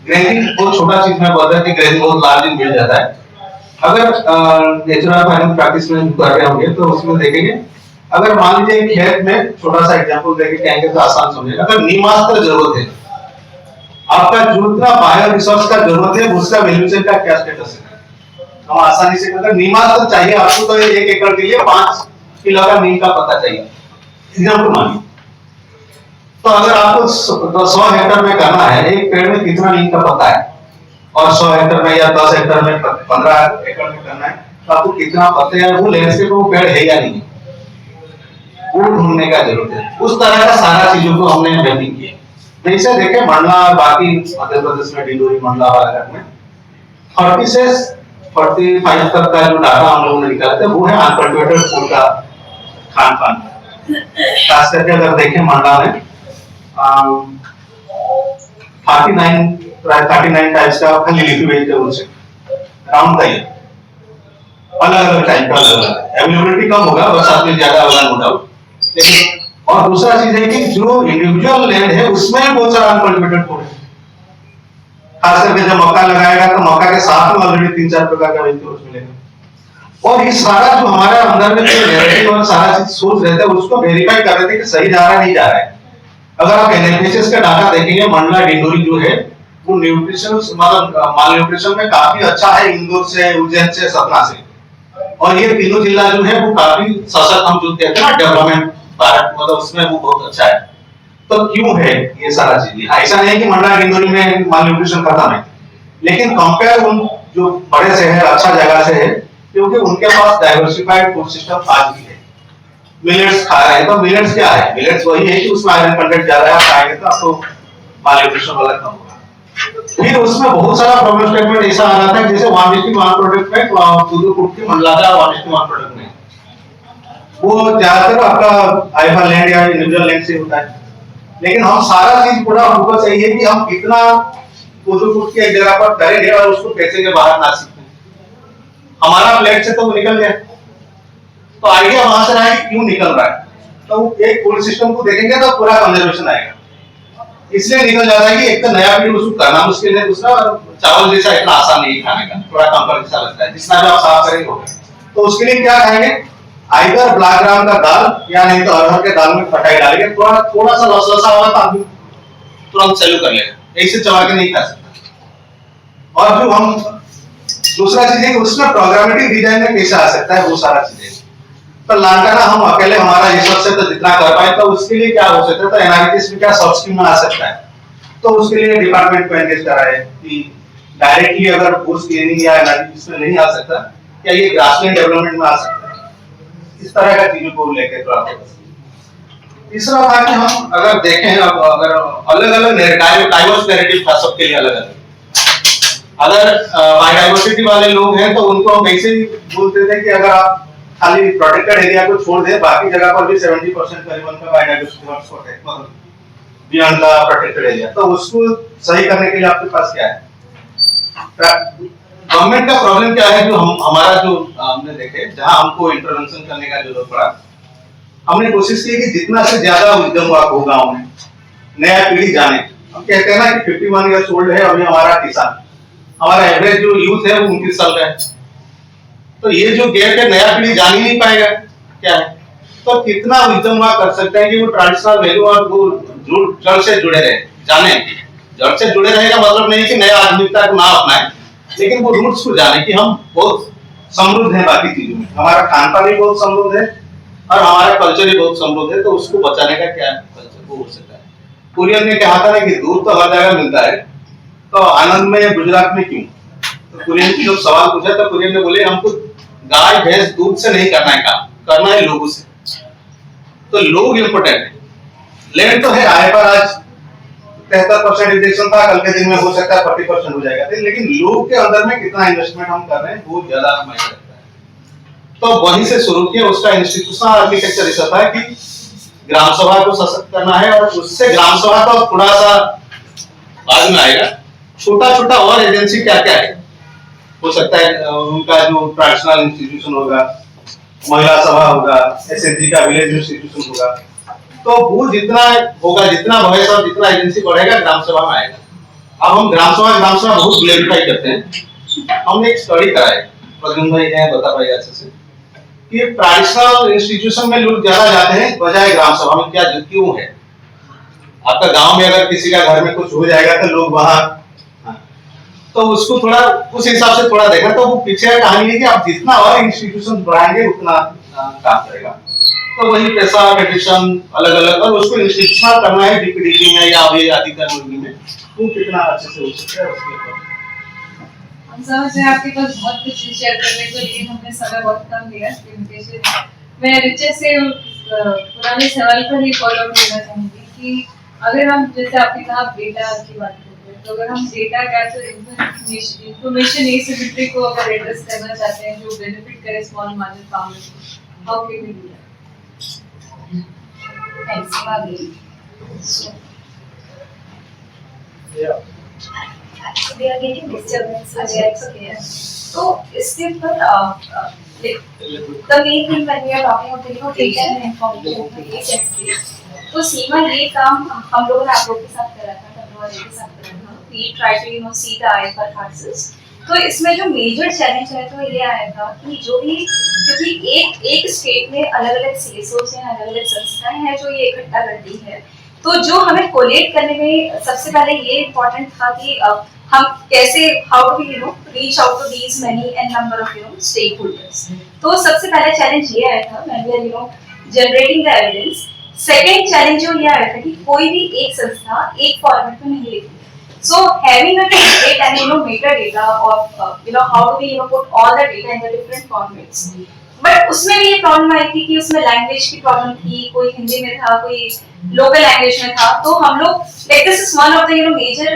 ग्रेजिंग बहुत छोटा चीज में बोल रहा है कि ग्रेजिंग बहुत लार्ज मिल जाता है। अगर नेचुरल फार्मिंग प्रैक्टिस में कर रहे होंगे तो उसमें देखेंगे, अगर मान लीजिए खेत में छोटा सा एग्जांपल देके कहेंगे तो आसान समझेगा, अगर नीमास्त्र जरूरत है, आपका जितना बायो रिसोर्स का जरूरत है उसका वैल्यूएशन का क्या स्टेटस है? हम आसानी से अगर नीमास्त्र चाहिए आपको तो 1 एकड़ के लिए 5 किलो का नीम का पत्ता चाहिए एग्जांपल मानिए। तो अगर आपको 100 हेक्टेयर में करना है, एक पेड़ में कितना नीम का पत्ता है, और 100 हेक्टेयर में या 10 हेक्टेयर में 15 एकड़ में करना है तो आपको कितना पत्ते हैं, वो लैंडस्केप में पेड़ है या नहीं, वो ढूंढने का जरूरत है। उस तरह का सारा चीजों को हमने मैपिंग किया। जैसे देखें मंडला, बाकी मध्य प्रदेश में डिंडोरी मंडला वाला में 30 से 45 तक का जो डाटा हम लोगों ने निकाला था वो है अनकल्टिवेटेड फूड का खान पान। खास करके अगर देखें मंडला में 39 टाइप्स का खाली लीफी वेजिटेबल्स राउंड था, अलग अलग टाइप का अलग अवेलेबिलिटी कम होगा, बरसात में ज्यादा होगा नो डाउट। लेकिन और दूसरा चीज है कि जो इंडिविजुअल लैंड है उसमें भी बहुत सारा अनकल्टिवेटेड फूड है। खास करके जब मक्का लगाएगा तो मक्का के साथ में ऑलरेडी 3-4 प्रकार का वेजिटेबल्स मिलेगा। और ये सारा जो हमारे अंदर में जो नैरेटिव और सारा चीज सोच रहे थे उसको वेरीफाई कर रहे थे कि सही जा रहा है नहीं जा रहा है। अगर आप एनएफएसएस का डाटा देखेंगे, मंडला डिंडोरी जो है वो न्यूट्रिशन मतलब माल न्यूट्रिशन में काफी अच्छा है, इंदौर से, उज्जैन से, सतना से। और ये तीनों जिला जो है वो काफी सशक्त, हम जो कहते हैं ना डेवलपमेंट भारत, मतलब उसमें वो बहुत अच्छा है। तो क्यों है ये सारा चीज? ऐसा नहीं कि मंडला डिंडोरी में माल न्यूट्रिशन खत्म है, लेकिन कंपेयर उन जो बड़े शहर अच्छा जगह से है क्योंकि उनके पास डाइवर्सिफाइड फूड सिस्टम आज भी है। मिलेट्स खा रहे हैं तो मिलेट्स क्या है? मिलेट्स वही है कि उसमें आयरन कंटेंट ज्यादा है, आप खाएंगे तो आपको माल न्यूट्रिशन वाला कम होगा। फिर उसमें बहुत सारा प्रॉब्लम स्टेटमेंट ऐसा आ रहा था जैसे 1:1 प्रोडक्ट में पूरी फूड की मंडला का 1:1 प्रोडक्ट में वो ज्यादातर आपका आईफा लैंड या इंडिविजुअल लैंड से होता है। लेकिन हम सारा चीज पूरा फोकस यही है कि हम कितना पूरी फूड की एक जगह पर करेंगे और उसको पैसे के बाहर ना सीखें। हमारा प्लेट से तो वो निकल गया, तो आइडिया वहां से रहा है कि क्यों निकल रहा है। तो एक फूड सिस्टम को देखेंगे तो पूरा कंजर्वेशन आएगा। इसलिए निकल जाता है कि एक तो नया फीड उसको करना मुश्किल है, दूसरा चावल जैसा इतना आसान नहीं खाने का, थोड़ा कॉम्प्लेक्स सा लगता है, जितना भी आप साफ करेंगे। तो उसके लिए क्या खाएंगे? आइदर ब्लैक ग्राम का दाल या नहीं तो अरहर के दाल में खटाई डालेंगे, थोड़ा सा लसलसा होगा तो आदमी तुरंत चालू कर लेगा, ऐसे चबा के नहीं खा सकता। और जो हम दूसरा चीज है कि उसमें प्रोग्रामेटिक डिजाइन में कैसे आ सकता है वो सारा चीजें। तो लांटाना हम अकेले हमारा रिसर्च से तो जितना कर पाए तो उसके लिए क्या हो सकता है, तो एनालिसिस में क्या सब स्कीम में आ सकता है। तो उसके लिए डिपार्टमेंट को एंगेज करा है कि डायरेक्टली अगर बुश क्लीनिंग या एनालिसिस में नहीं आ सकता, क्या ये ग्रासलैंड डेवलपमेंट में आ सकता है। इस तरह का चीजों को लेकर तो आपको तीसरा था कि हम अगर देखें अगर अलग अलग डाइवर्स नैरेटिव था सबके लिए अलग अलग। अगर बायोडाइवर्सिटी वाले लोग हैं तो उनको हम ऐसे ही बोलते थे कि अगर आप खाली प्रोटेक्टेड एरिया को छोड़ दें बाकी जगह पर भी 70% करीबन का बायोडाइवर्सिटी हॉटस्पॉट है, मतलब बियॉन्ड द प्रोटेक्टेड एरिया। तो उसको सही करने के लिए आपके पास क्या है? गवर्नमेंट का प्रॉब्लम क्या है? जो हमारा जो हमने देखे जहां हमको इंटरवेंशन करने का जरूरत पड़ा, हमने कोशिश की कि जितना से ज्यादा उद्यम हो गांव में नया पीढ़ी जाने। हम कहते हैं ना कि 51 ईयर्स ओल्ड है अभी हमारा किसान, हमारा एवरेज जो यूथ है वो 29 साल का है। तो ये जो गैप है नया पीढ़ी जान ही नहीं पाएगा क्या है। तो कितना उद्यम कर सकते हैं कि वो ट्रेडिशनल वैल्यू और वो जड़ से जुड़े रहे, जाने। जड़ से जुड़े रहेगा मतलब नहीं कि नया आधुनिकता को ना अपनाए, लेकिन वो रूट्स को जाने कि हम बहुत समृद्ध हैं बाकी चीजों में, हमारा खान पान भी बहुत समृद्ध है और हमारा कल्चर भी बहुत समृद्ध है। तो उसको बचाने का क्या कल्चर वो हो सकता है। कुरियन ने कहा था ना कि दूध तो हर जगह मिलता है, तो आनंद में गुजरात में क्यों? तो कुरियन की जब सवाल पूछा तो कुरियन ने बोले हमको गाय भैंस दूध से नहीं करना है काम, करना है लोगों से। तो लोग इम्पोर्टेंट है। लैंड तो है, आए पर आज 73% रिजेक्शन था, कल के दिन में हो सकता है 40% हो जाएगा, लेकिन लोग के अंदर में कितना इन्वेस्टमेंट हम कर रहे हैं वो ज्यादा मायने रखता है। तो वहीं से शुरू किया, उसका इंस्टीट्यूशनल आर्किटेक्चर ऐसा था कि ग्राम सभा को सशक्त करना है, और उससे ग्राम सभा का थोड़ा सा बाद में आएगा, छोटा छोटा और एजेंसी क्या क्या है हो सकता है, उनका जो ट्रेडिशनल इंस्टीट्यूशन होगा, महिला सभा होगा, एसएचजी का विलेज इंस्टीट्यूशन होगा, तो वो जितना होगा, जितना वॉइस और जितना एजेंसी बढ़ेगा ग्राम सभा में आएगा। अब हम ग्राम सभा बहुत ग्लोरीफाई करते हैं। हमने एक स्टडी कराया, प्रद्युम्न भाई हैं, बता पाएगा अच्छे से, कि ट्रेडिशनल इंस्टीट्यूशन में लोग ज्यादा जाते हैं बजाय ग्राम सभा में, क्या क्यों है? आपका गांव में अगर किसी का घर में कुछ हो जाएगा तो लोग वहां, तो उसको थोड़ा उस हिसाब से थोड़ा देखा, तो वो पीछे कहानी है कि आप जितना और इंस्टीट्यूशन बढ़ाएंगे उतना काम करेगा। तो वही पैसा पेटिशन अलग अलग, और उसको इंस्टीट्यूशनल करना है डीपीडीपी में या अभी अधिकार में, वो कितना अच्छे से हो सकता है उसके ऊपर। हम समझ रहे हैं आपके पास बहुत कुछ शेयर करने को, लेकिन हमने समय बहुत कम लिया लिमिटेशन। मैं रिचा से पुराने सवाल पर ही फॉलो अप करना चाहूंगी कि अगर हम, जैसे आपने कहा डेटा की बात करते हैं, तो अगर हम डेटा कैप्चर इंफॉर्मेशन एसिमेट्री को अगर एड्रेस करना चाहते हैं जो बेनिफिट करे small margin farmers, how can we do that? Thanks, Maggie. So, we are getting disturbance. It's okay. So, इसके ऊपर the main thing when we are talking about data and information agency, तो सीमा ये काम हम लोगों ने आप लोगों के साथ करा था, तब के साथ करा था। We try to see the IFR classes. तो इसमें जो मेजर चैलेंज है तो ये आएगा कि जो भी, क्योंकि एक स्टेट में अलग अलग सीएसओस हैं, अलग अलग संस्थाएं हैं जो ये इकट्ठा करती है, तो जो हमें कोलेट करने में सबसे पहले ये इम्पोर्टेंट था कि हम कैसे, how do we reach out to these many and number of stakeholders. तो सबसे पहला चैलेंज ये आया था when we are generating the evidence. Second challenge जो ये आया था कि कोई भी एक संस्था एक फॉर्मेट में नहीं लिखती। So having a template and metadata of how do we put all the data in the different formats. But उसमें भी ये प्रॉब्लम आई थी कि उसमें लैंग्वेज की प्रॉब्लम थी, कोई हिंदी में था, कोई लोकल लैंग्वेज में था। तो हम लोग this is one of the major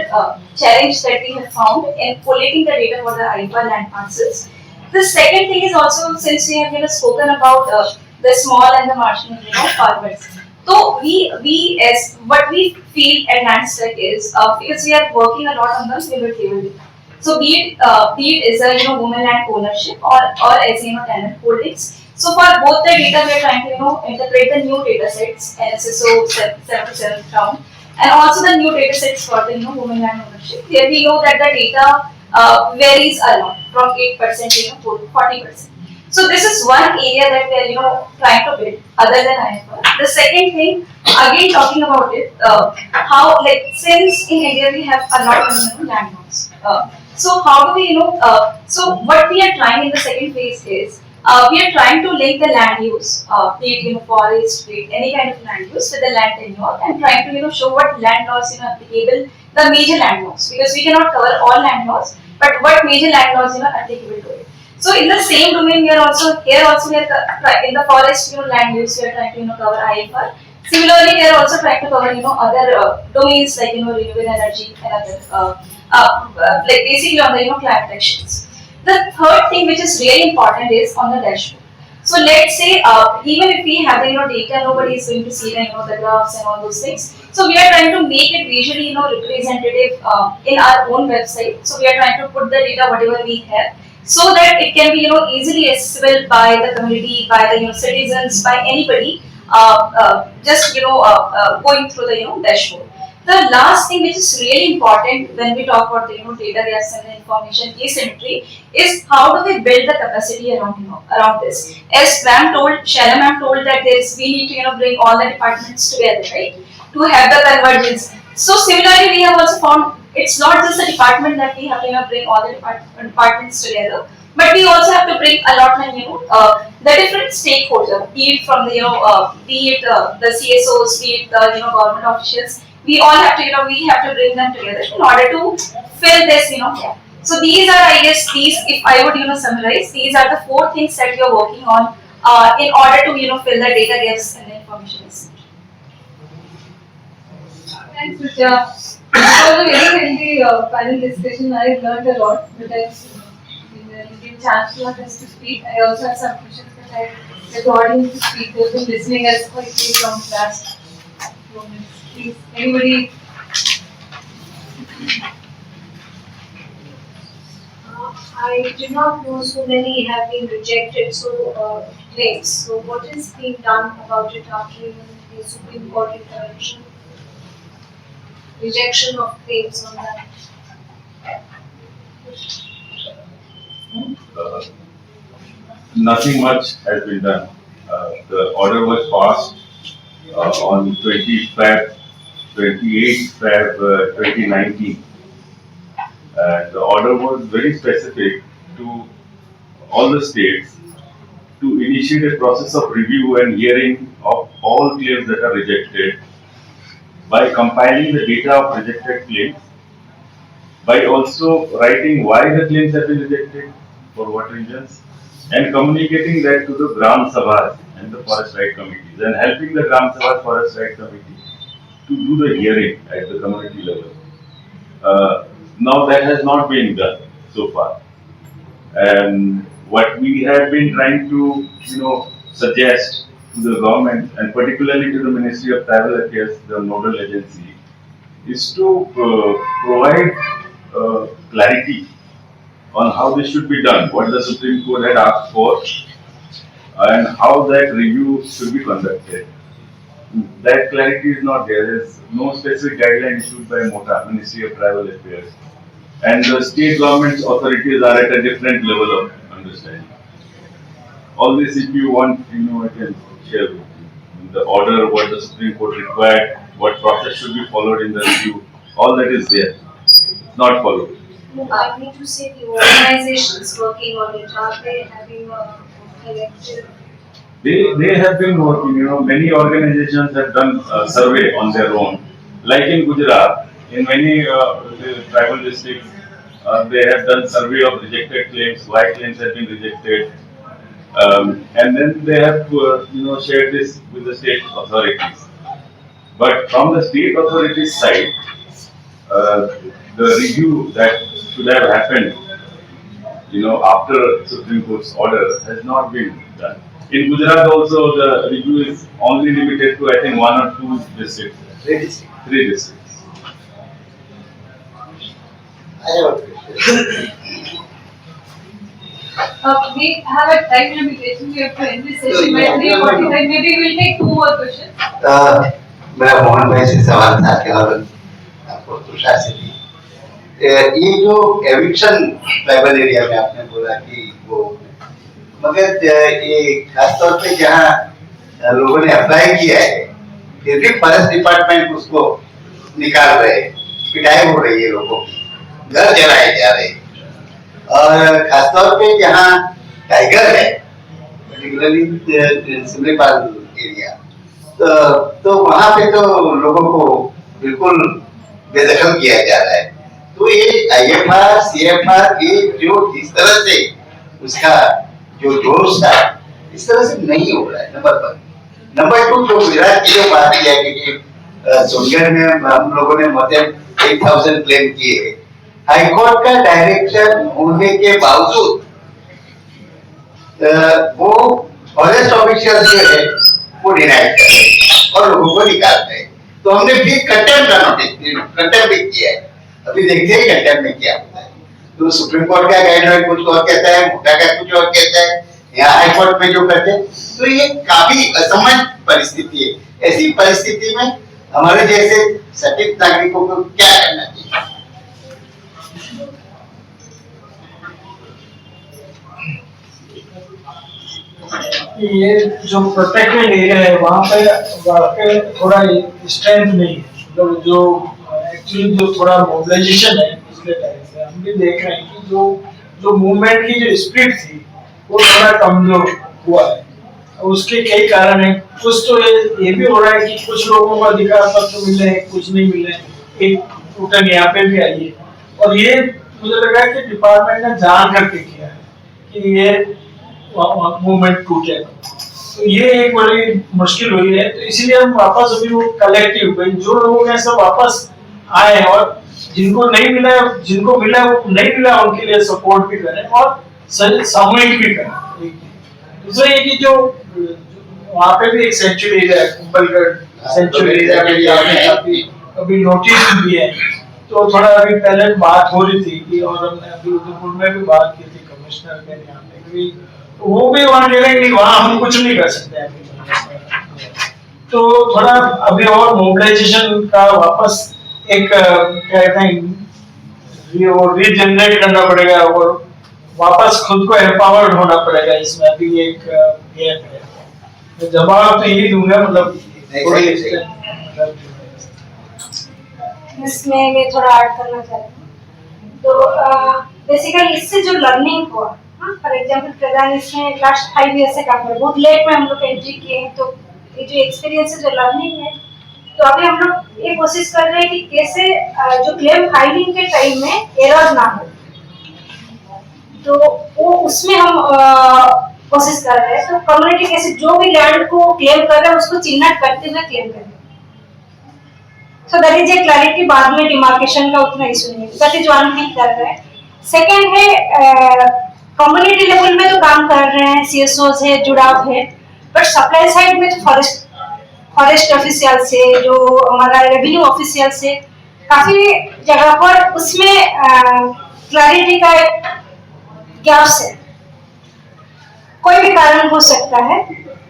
challenge that we have found in collating the data for the IFR land parcels. The second thing is also, since we have spoken about the small and the marginal farmers. So we as what we feel at Landsec is because we are working a lot on the pivot table data. So be it is a women land ownership or as tenant holdings. So for both the data we are trying to interpret the new data sets NSSO 77 count and also the new data sets for the women land ownership. Here we know that the data varies a lot from 8% to 40%. So this is one area that we are trying to build other than IFR. The second thing, again talking about it, how since in India we have a lot of landmarks. So how do we so what we are trying in the second phase is we are trying to link the land use, be it forest, be it any kind of land use with the land tenure, and trying to show what land laws applicable, the major land laws, because we cannot cover all land laws, but what major land laws are applicable to it. So in the same domain, we are also we are in the forest land use, we are trying to cover IFR. Similarly, we are also trying to cover other domains like renewable energy and other basically on the climate actions. The third thing which is really important is on the dashboard. So let's say even if we have the data, nobody is going to see the graphs and all those things. So we are trying to make it visually representative in our own website. So we are trying to put the data whatever we have, so that it can be easily accessible by the community, by the citizens, by anybody just going through the dashboard. The last thing which is really important when we talk about the data gaps and the information asymmetry is how do we build the capacity around this. As Shalom ma'am told that we need to bring all the departments together, right, to have the convergence. So similarly we have also found it's not just the department that we have to bring all the departments together, but we also have to bring a lot of the different stakeholders, be it from the the CSOs, be it the government officials. We all have to we have to bring them together in order to fill this gap. So these are, I guess, if I would summarize, these are the 4 things that we are working on in order to fill the data gaps and the information. Thanks, Richa. was a very healthy panel discussion. I learned a lot, but I didn't get a chance to others to speak. I also have some questions that I get the audience to speak. They've been listening as quickly from last moments. Please, anybody? I do not know so many have been rejected claims. So what is being done about it after even the Supreme Court intervention? Rejection of claims on that. Nothing much has been done. The order was passed on 28 Feb 2019. The order was very specific to all the states to initiate a process of review and hearing of all claims that are rejected by compiling the data of rejected claims, by also writing why the claims have been rejected, for what reasons, and communicating that to the Gram Sabhas and the Forest Right Committees, and helping the Gram Sabha Forest Right Committee to do the hearing at the community level. Now that has not been done so far, and what we have been trying to, suggest to the government and particularly to the Ministry of Tribal Affairs, the nodal agency, is to provide clarity on how this should be done, what the Supreme Court had asked for, and how that review should be conducted. That clarity is not there. There is no specific guideline issued by MOTA, Ministry of Tribal Affairs. And the state government's authorities are at a different level of understanding. All this, if you want, I can share with you. The order, what the Supreme Court required, what process should be followed in the review, all that is there. Not followed. No, I need to say the organizations working on it, are they having a collective? They have been working, many organizations have done a survey on their own. Like in Gujarat, in many the tribal districts, they have done survey of rejected claims, why claims have been rejected, and then they have shared this with the state authorities. But from the state authorities side, the review that should have happened, after Supreme Court's order has not been done. In Gujarat also, the review is only limited to, I think, 1 or 2 districts. 3 districts. I have a question. We have a time limitation. We have to end this session by 3:45. Maybe we'll take 2 more questions. मेरा मोहन भाई से सवाल था कि और आपको तुषार से थी। ये जो एविक्शन ट्राइबल एरिया में आपने बोला कि वो, मगर ये खासतौर पे जहाँ लोगों ने अप्लाई किया है, फिर भी फॉरेस्ट डिपार्टमेंट उसको निकाल रहे हैं, पिटाई हो रही है लोगों की, घर जलाए जा रहे हैं, और खासतौर पे जहाँ टाइगर है, पर्टिकुलरली सिमलीपाल एरिया, तो वहाँ पे तो लोगों को बिल्कुल बेदखल किया जा रहा है। तो ये आईएफआर, सीएफआर ये जो इस तरह से उसका जो जोश था, इस तरह से नहीं हो रहा है। नंबर 1, नंबर 2, जो गुजरात की जो बात किया कि सोनगढ़ में हम लोगों ने मतलब 8,000 क्लेम किए, हाईकोर्ट का डायरेक्शन होने के बावजूद वो फॉरेस्ट ऑफिशियल जो है वो डिनाई कर रहे हैं और लोगों को निकालते हैं। तो हमने फिर कंटेम्प्ट का नोटिस, कंटेम्प्ट भी किया है। अभी देखते हैं कंटेम्प्ट में क्या होता है। तो सुप्रीम कोर्ट का गाइडलाइन कुछ और कहता है, मोटा का कुछ और कहता है, यहाँ हाई कोर्ट में जो कहते हैं, तो ये काफी असमंजस परिस्थिति है। ऐसी परिस्थिति में हमारे जैसे सटीक नागरिकों को क्या करना चाहिए? ये जो प्रोटेक्टेड एरिया है वहाँ पे वाकई थोड़ा स्ट्रेंथ नहीं है, मतलब जो एक्चुअली जो थोड़ा मोबिलाइजेशन है पिछले टाइम से हम भी देख रहे हैं कि जो मूवमेंट की जो स्पीड थी वो थोड़ा कमजोर हुआ है। उसके कई कारण हैं। कुछ तो ये भी हो रहा है कि कुछ लोगों को अधिकार पत्र मिले हैं, कुछ नहीं मिले। एक उठन यहाँ पे भी आई है, और ये मुझे लगा कि डिपार्टमेंट ने जान करके किया है कि ये मूवमेंट टूटेगा। तो ये एक बड़ी मुश्किल हुई है। तो इसलिए हम वापस अभी वो कलेक्टिव जो लोग हैं सब वापस आए और जिनको नहीं मिला, जिनको मिला नहीं मिला, उनके लिए सपोर्ट भी करें और सामूहिक भी करें। दूसरा ये कि जो वहाँ पे भी एक sanctuary area, Kumbhalgarh sanctuary area में आपने अभी नोटिस भी है, तो थोड़ा अभी पहले बात हो रही थी कि, और हमने अभी उदयपुर में भी बात की थी कमिश्नर के यहाँ पे कि वो भी वहाँ कह रहे हैं कि वहाँ हम कुछ नहीं कर सकते हैं। तो थोड़ा अभी और मोबिलाइजेशन का वापस एक कहते हैं रीजनरेट करना पड़ेगा और वापस खुद को एम्पावर्ड होना पड़ेगा। इसमें अभी एक गैप है, तो जवाब तो यही दूंगा, मतलब इसमें मैं थोड़ा ऐड करना चाहती हूँ। तो बेसिकली इससे जो लर्निंग हुआ, फॉर एग्जांपल प्रधान इसमें लास्ट 5 ईयर से काम कर रहे, बहुत लेट में हम लोग एंट्री किए हैं, तो ये जो एक्सपीरियंस है, जो लर्निंग है, तो अभी हम लोग ये कोशिश कर रहे हैं कि कैसे जो क्लेम फाइलिंग के टाइम में एरर ना हो, तो वो उसमें हम कोशिश कर रहे हैं। तो कम्युनिटी कैसे जो भी लैंड को क्लेम कर रहे हैं उसको चिन्हित करते हुए क्लेम करें, सो दैट इज ए क्लैरिटी। बाद में डिमार्केशन का उतना इशू नहीं है, दैट इज वन थिंग कर रहे हैं। सेकेंड है कम्युनिटी लेवल में तो काम कर रहे हैं, सीएसओ है, जुड़ाव है, बट सप्लाई साइड में तो फॉरेस्ट ऑफिशियल से, जो हमारा रेवेन्यू ऑफिशियल से, काफी जगह पर उसमें क्लैरिटी का गैप्स है, कोई भी कारण हो सकता है,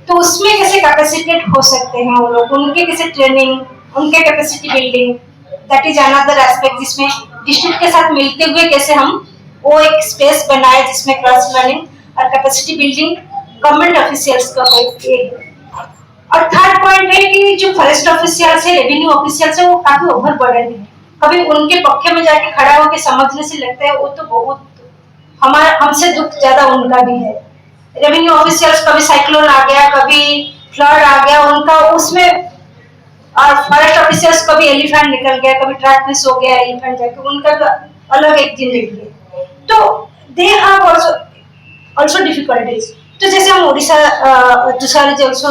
तो उसमें कैसे कैपेसिटेट हो सकते हैं वो लोग, उनके कैसे ट्रेनिंग, उनके capacity building, that is another aspect, जिसमें डिस्ट्रिक्ट के साथ मिलते हुए कैसे हम वो एक स्पेस बनाए जिसमें क्रॉस लर्निंग और कैपेसिटी बिल्डिंग गवर्नमेंट ऑफिशियल्स का हो। और थर्ड पॉइंट है कि जो फॉरेस्ट ऑफिशियल्स है, रेवेन्यू ऑफिशियल्स है, वो काफी ओवरबर्डन है, कभी उनके पक्ष में जाके खड़ा होकर समझने से लगता है वो तो बहुत हमसे दुख ज्यादा उनका भी है। रेवेन्यू ऑफिशियल्स कभी साइक्लोन आ गया, कभी फ्लड आ गया उनका उसमें, और फॉरेस्ट ऑफिसर्स कभी एलिफेंट निकल गया, कभी ट्रैक मिस हो गया, एलिफेंट जाके, उनका तो अलग एक जिंदगी है, तो दे हैव आल्सो डिफिकल्टीज। तो जैसे हम Orissa, Tushar ji also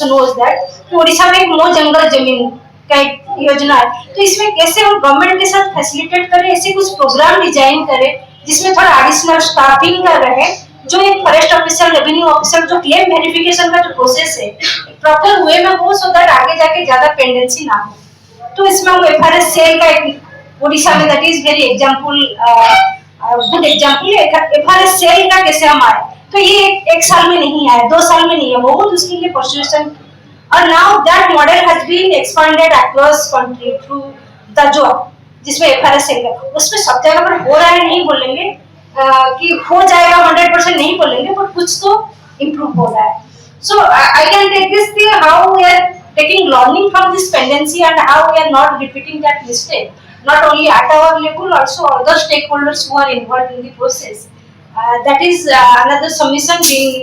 knows that कि उड़ीसा में एक मो जंगल जमीन का एक योजना है, तो इसमें कैसे हम गवर्नमेंट के साथ फैसिलिटेट करें, ऐसे कुछ प्रोग्राम डिजाइन करें जिसमें थोड़ा एडिशनल स्टाफिंग का रहे, जो एक फॉरेस्ट ऑफिसर, रेवेन्यू ऑफिसर, जो क्लेम वेरिफिकेशन का जो प्रोसेस है प्रॉपर वे में हो, सो दैट आगे जाके ज्यादा पेंडेंसी ना हो। तो इसमें हम एफआरएस सेल का एक उड़ीसा में, that is very example, good example है, एफआरएस सेल का कैसे हम आए, तो ये एक साल में नहीं आया, 2 साल में नहीं है, बहुत उसके लिए परसुएशन, और now that model has been expanded across country through the job, जिसमें एफआरएस सेल का, उसमें सब जगह पर हो रहा है नहीं बोलेंगे कि हो जाएगा 100% नहीं बोलेंगे, बट कुछ तो इम्प्रूव हो रहा है। So I can take this thing how we are taking learning from this pendency and how we are not repeating that mistake, not only at our level, also other stakeholders who are involved in the process. That is another submission being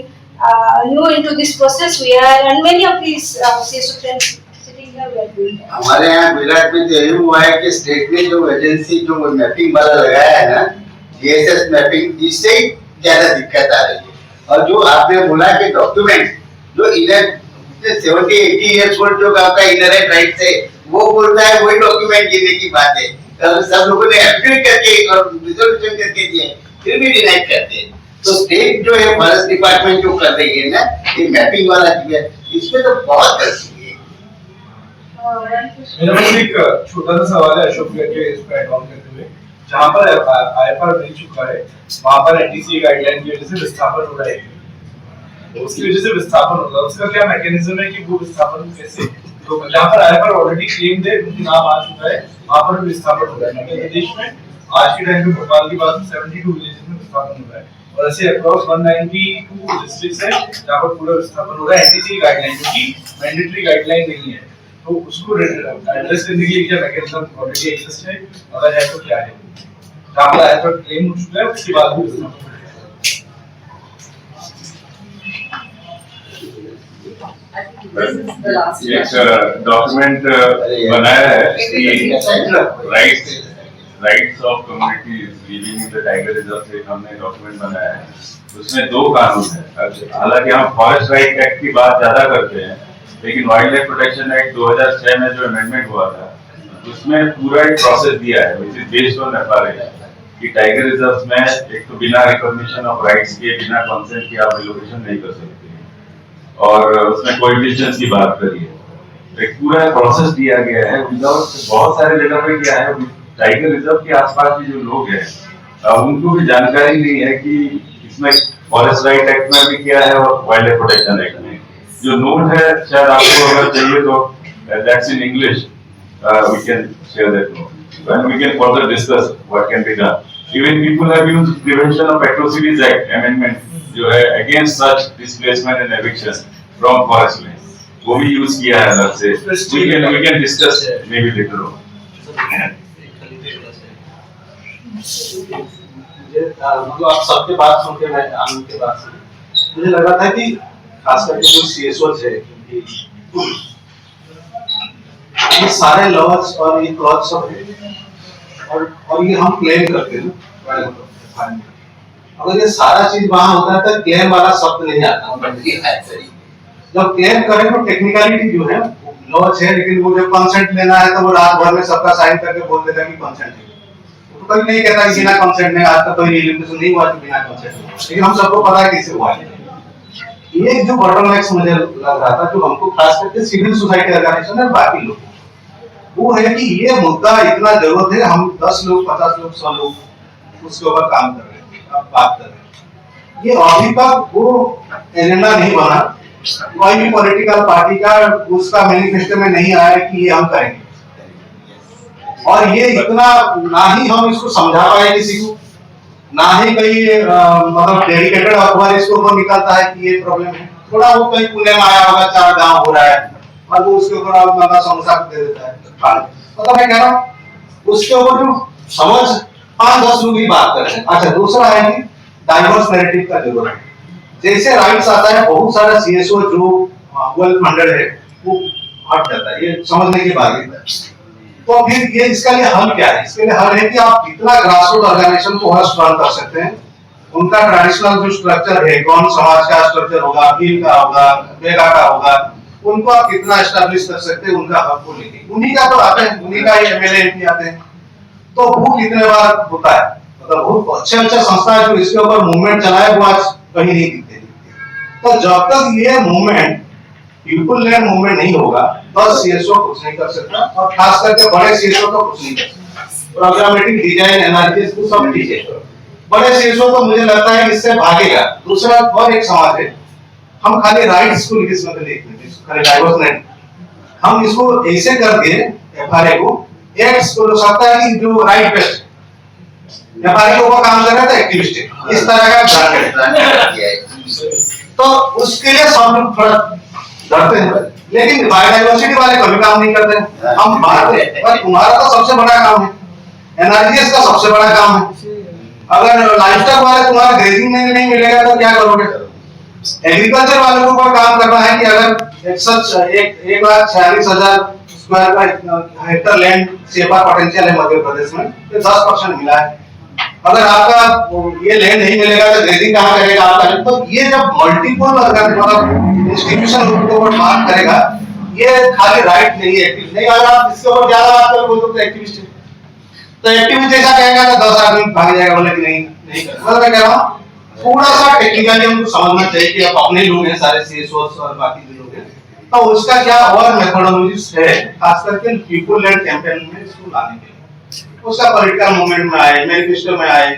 new into this process. We are, and many of these CSO friends sitting here we are doing that. हमारे यहाँ गुजरात में तो यही हुआ है कि state ने जो एजेंसी जो मैपिंग वाला लगाया है ना, जीएसएस मैपिंग, इससे ज्यादा दिक्कत आ रही है। और जो आपने बोला कि डॉक्यूमेंट जो इधर 70-80 years old जो आपका इनहेरेंट राइट है, वो बोलता है वही डॉक्यूमेंट गिनने की बात है। सब लोगों ने एप्लीकेट करके और रिजोल्यूशन करके दिए, फिर भी डिनाई करते हैं। तो स्टेट जो है फॉरेस्ट डिपार्टमेंट जो कर रही है ना, ये मैपिंग वाला जो है, इसमें तो बहुत गलती है। मेरा बस एक छोटा सा सवाल है अशोक भैया के इस पर ऐड ऑन करते हुए, जहाँ पर आईएफआर मिल चुका है, वहाँ पर एनटीसी गाइडलाइन की वजह से विस्थापन हो रहा है, उसकी वजह से विस्थापन होगा, उसका क्या मैकेनिज्म है कि वो विस्थापन कैसे, तो जहाँ पर आईएफआर ऑलरेडी क्लेम्ड है, उनके नाम आ चुका है, वहाँ पर भी विस्थापन हो रहा है। मध्य प्रदेश में आज के टाइम पे भोपाल की बात में 72 विलेजेस में विस्थापन हो रहा है, और ऐसे अक्रॉस 192 डिस्ट्रिक्ट्स है जहाँ पर पूरा विस्थापन हो रहा है एनटीसी गाइडलाइन, जो कि मैंडेटरी गाइडलाइन नहीं है, तो उसको एड्रेस करने के लिए क्या मैकेनिज्म ऑलरेडी एग्जिस्ट है, अगर है तो क्या है, जहाँ पर आईएफआर क्लेम हो चुका है उसके बाद भी विस्थापन। एक डॉक्यूमेंट बनाया है कि rights of communities living in the tiger reserve से हमने डॉक्यूमेंट बनाया है, उसमें 2 कानून है। हालांकि हम फॉरेस्ट राइट एक्ट की बात ज्यादा करते हैं, लेकिन वाइल्ड लाइफ प्रोटेक्शन एक्ट 2006 में जो अमेंडमेंट हुआ था उसमें पूरा एक प्रोसेस दिया है which is based on FRA कि टाइगर रिजर्व में एक तो बिना रिकॉग्निशन ऑफ राइट्स के, बिना कंसेंट के आप रिलोकेशन नहीं कर सकते, और उसमें कोएफिशिएंट्स की बात करिए, एक पूरा प्रोसेस दिया गया है। विदाउट बहुत सारे जगह पे क्या है, टाइगर रिजर्व के आसपास के जो लोग हैं उनको भी जानकारी नहीं है कि इसमें फॉरेस्ट राइट एक्ट में भी क्या है और वाइल्ड लाइफ प्रोटेक्शन एक्ट में जो नोट है, शायद आपको अगर चाहिए तो that's in English, we can share that note and we can further discuss what can be done. Even people have used Prevention of Atrocities Act amendment जो है against such displacement and eviction from forest land, वो भी use किया है अलग से। We can discuss maybe later on. मतलब आप सबके बात सुन के, मैं आनंद के बात सुन, मुझे लगा था कि खास करके जो सीएसओ है, ये सारे लॉज और ये क्लॉज सब है, और ये हम क्लेम करते हैं। अगर ये सारा चीज वहां होता है तो क्लेम वाला शब्द नहीं आता। जब क्लेम करें तो टेक्निकलिटी जो है लॉज है, लेकिन वो जो कंसेंट लेना है तो वो रात भर में सबका साइन करके बोल देगा कि कंसेंट है। तो कोई नहीं कहता कि बिना कंसेंट नहीं, आज तक कोई रिलोकेशन नहीं हुआ कि बिना कंसेंट, लेकिन हम सबको पता है कैसे हुआ है। ये जो बॉटलनेक्स मुझे लग रहा था, जो हमको खास करके सिविल सोसाइटी ऑर्गेनाइजेशन और बाकी लोग, वो है कि ये मुद्दा इतना जरूरत है, हम 10 लोग 50 लोग 100 लोग उसके ऊपर काम कर रहे हैं, अब बात कर रहे हैं। ये अभी तक वो एजेंडा नहीं बना, कोई भी पॉलिटिकल पार्टी का उसका मैनिफेस्टो में नहीं आया कि ये हम करेंगे, और ये इतना ना ही हम इसको समझा पाए किसी को, ना ही कोई मतलब डेडिकेटेड अखबार इसके ऊपर निकलता है कि ये प्रॉब्लम है। थोड़ा वो कहीं पुणे में आया होगा, 4 गांव हो रहा है और वो उसके ऊपर आप मतलब समझा दे देता है। मतलब मैं कह रहा हूँ उसके ऊपर जो समझ 5-10 लोग ही बात कर रहे हैं। अच्छा, दूसरा है कि डाइवर्स नैरेटिव का जरूरत है। जैसे राइट्स आता है, बहुत सारा सीएसओ जो वेल फंडेड है वो हट जाता है, ये समझने की बात है। तो फिर ये इसका लिए हल क्या है? इसके लिए हल है कि आप कितना ग्रासरूट ऑर्गेनाइजेशन को और स्ट्रॉन्ग कर सकते हैं। उनका ट्रेडिशनल जो स्ट्रक्चर है, कौन समाज का स्ट्रक्चर होगा, भील का होगा, बेगा का होगा, उनको आप कितना एस्टैब्लिश कर सकते हैं उनका हक को लेके। उन्हीं का तो आते हैं, उन्हीं का ही एमएलए एमपी आते हैं। तो वो कितने बार होता है, मतलब बहुत अच्छे संस्था है जो इसके ऊपर मूवमेंट चलाए, वो आज कहीं नहीं दिखते। तो जब तक ये मूवमेंट पीपल लेड मूवमेंट नहीं होगा, बस सीएसओ कुछ नहीं कर सकता, और खास करके बड़े सीएसओ तो कुछ नहीं कर सकता। प्रोग्रामेटिक डिजाइन एनालिसिस को सब ठीक है, बड़े सीएसओ तो मुझे लगता है इससे भागेगा। दूसरा और एक सवाल है, हम खाली राइट्स को लिखित में देखते हैं, खाली डाइवर्स नहीं, हम इसको ऐसे करके एफआरए को एक्स को सकता है कि जो राइट बेस्ट एफआरए को काम कर रहा था एक्टिविस्ट इस तरह का ब्रांड है, तो उसके लिए सब लोग थोड़ा डरते हैं। लेकिन बायोडाइवर्सिटी वाले कभी काम नहीं करते हैं। हम बात है, पर तुम्हारा तो सबसे बड़ा काम है, एनआरजीएस का सबसे बड़ा काम है। अगर लाइफस्टाइल वाले तुम्हारा ग्रेजिंग में नहीं मिलेगा तो क्या करोगे? एग्रीकल्चर वालों को काम करना है कि अगर 1,46,000 स्क्वायर का हेक्टर लैंड सेवा पोटेंशियल है मध्य प्रदेश में, तो 10% मिला है। अगर आपका ये लैंड नहीं मिलेगा तो ग्रेजिंग कहाँ करेगा आपका? तो ये जब मल्टीपल मतलब इंस्टीट्यूशन के ऊपर बात करेगा, ये खाली राइट नहीं है, एक्टिव नहीं। अगर आप इसके ऊपर ज्यादा बात करोगे तो एक्टिविस्ट है, तो एक्टिविस्ट जैसा कहेगा तो 10 आदमी भाग जाएगा, बोले कि नहीं मतलब मैं कह रहा हूँ थोड़ा सा टेक्निकली हमको समझना चाहिए कि आप अपने लोग हैं सारे सीएसओस और बाकी जो लोग हैं, तो उसका क्या और मेथोडोलॉजीज है, खास करके पीपल लेड कैंपेन में इसको लाने के लिए। उसका पॉलिटिकल मूवमेंट में आए, मैनिफेस्टो में आए,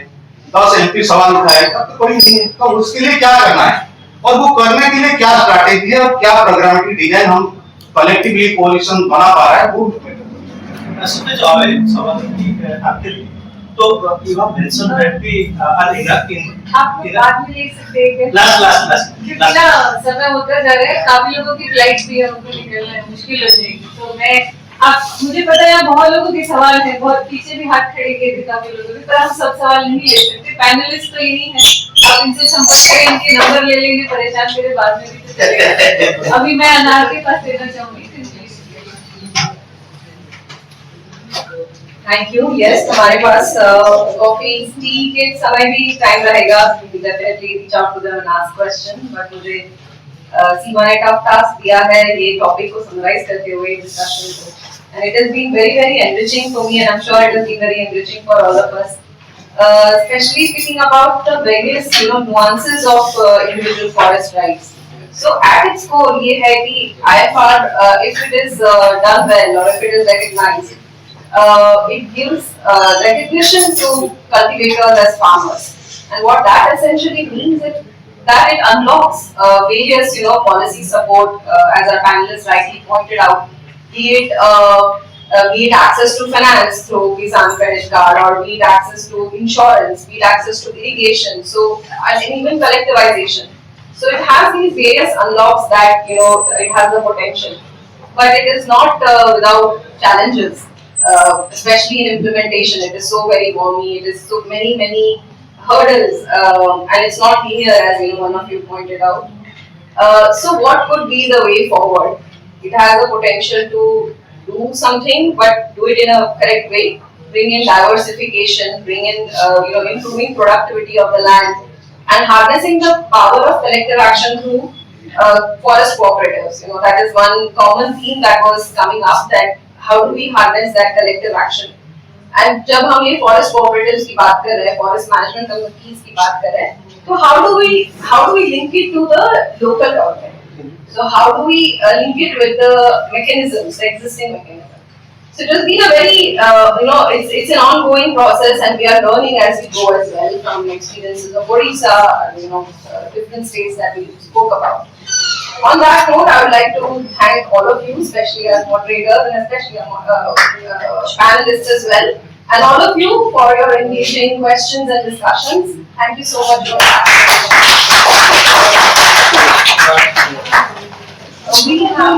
10 एमपी सवाल उठाए, तब तो कोई नहीं है। तो उसके लिए क्या करना है और वो करने के लिए क्या स्ट्रैटेजी है और क्या प्रोग्रामेटिक डिजाइन हम कलेक्टिवली कोalition बना पा रहा है, वो इसमें जो है सवाल ठीक है आपके लिए। तो you have mention that we are in आप बाद में लिख सकते हैं लास्ट क्योंकि ना समय होता जा रहा है, काफी लोगों की फ्लाइट भी है, उनको निकलना है, मुश्किल हो जाएगी। तो मैं आप मुझे पता है बहुत लोगों के सवाल हैं, बहुत पीछे भी हाथ खड़े किए थे काफी लोगों ने, पर हम सब सवाल नहीं ले सकते। पैनलिस्ट तो यही है, आप इनसे संपर्क करें, इनके नंबर ले लेंगे, परेशान करे बाद में भी तो चलेगा। अभी मैं अनार के पास देना चाहूंगी। Thank you. यस, हमारे पास कॉफी टी के समय भी टाइम रहेगा, definitely reach out to them and ask question. But मुझे सीमा ने टफ टास्क दिया है ये टॉपिक को समराइज करते हुए डिस्कशन को and it has been very, very enriching for me, and I'm sure it has been very enriching for all of us. Especially speaking about the various, nuances of individual forest rights. So at its core, ये है कि IFR, if it is done well or if it is recognized, it gives recognition to cultivators as farmers. And what that essentially means is that it unlocks various, policy support, as our panelists rightly pointed out, be it access to finance through Kisan Credit Card, or be it access to insurance, be it access to irrigation, so and even collectivization. So it has these various unlocks that it has the potential, but it is not without challenges, especially in implementation. It is so very wormy. It is so many hurdles, and it's not linear, as one of you pointed out. So what could be the way forward? It has the potential to do something, but do it in a correct way. Bring in diversification, bring in improving productivity of the land, and harnessing the power of collective action through forest cooperatives. That is one common theme that was coming up. That how do we harness that collective action? And जब हम ये forest cooperatives की बात कर रहे हैं, forest management communities की बात कर रहे हैं, तो how do we link it to the local government? So how do we link it with the mechanisms, the existing mechanisms? So it has been a very, it's an ongoing process, and we are learning as we go as well from experiences of Odisha, different states that we spoke about. On that note, I would like to thank all of you, especially as moderators and especially panelists as well, and all of you for your engaging questions and discussions. Thank you so much for that. We have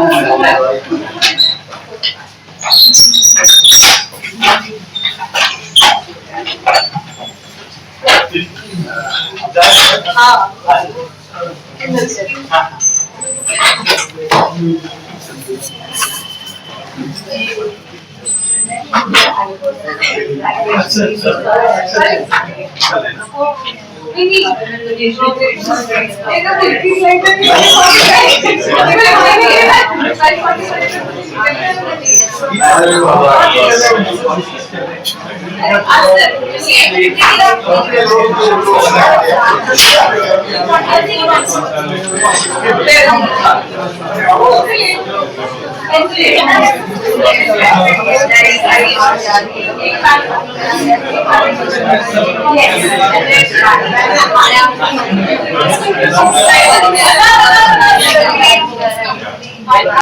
Yes.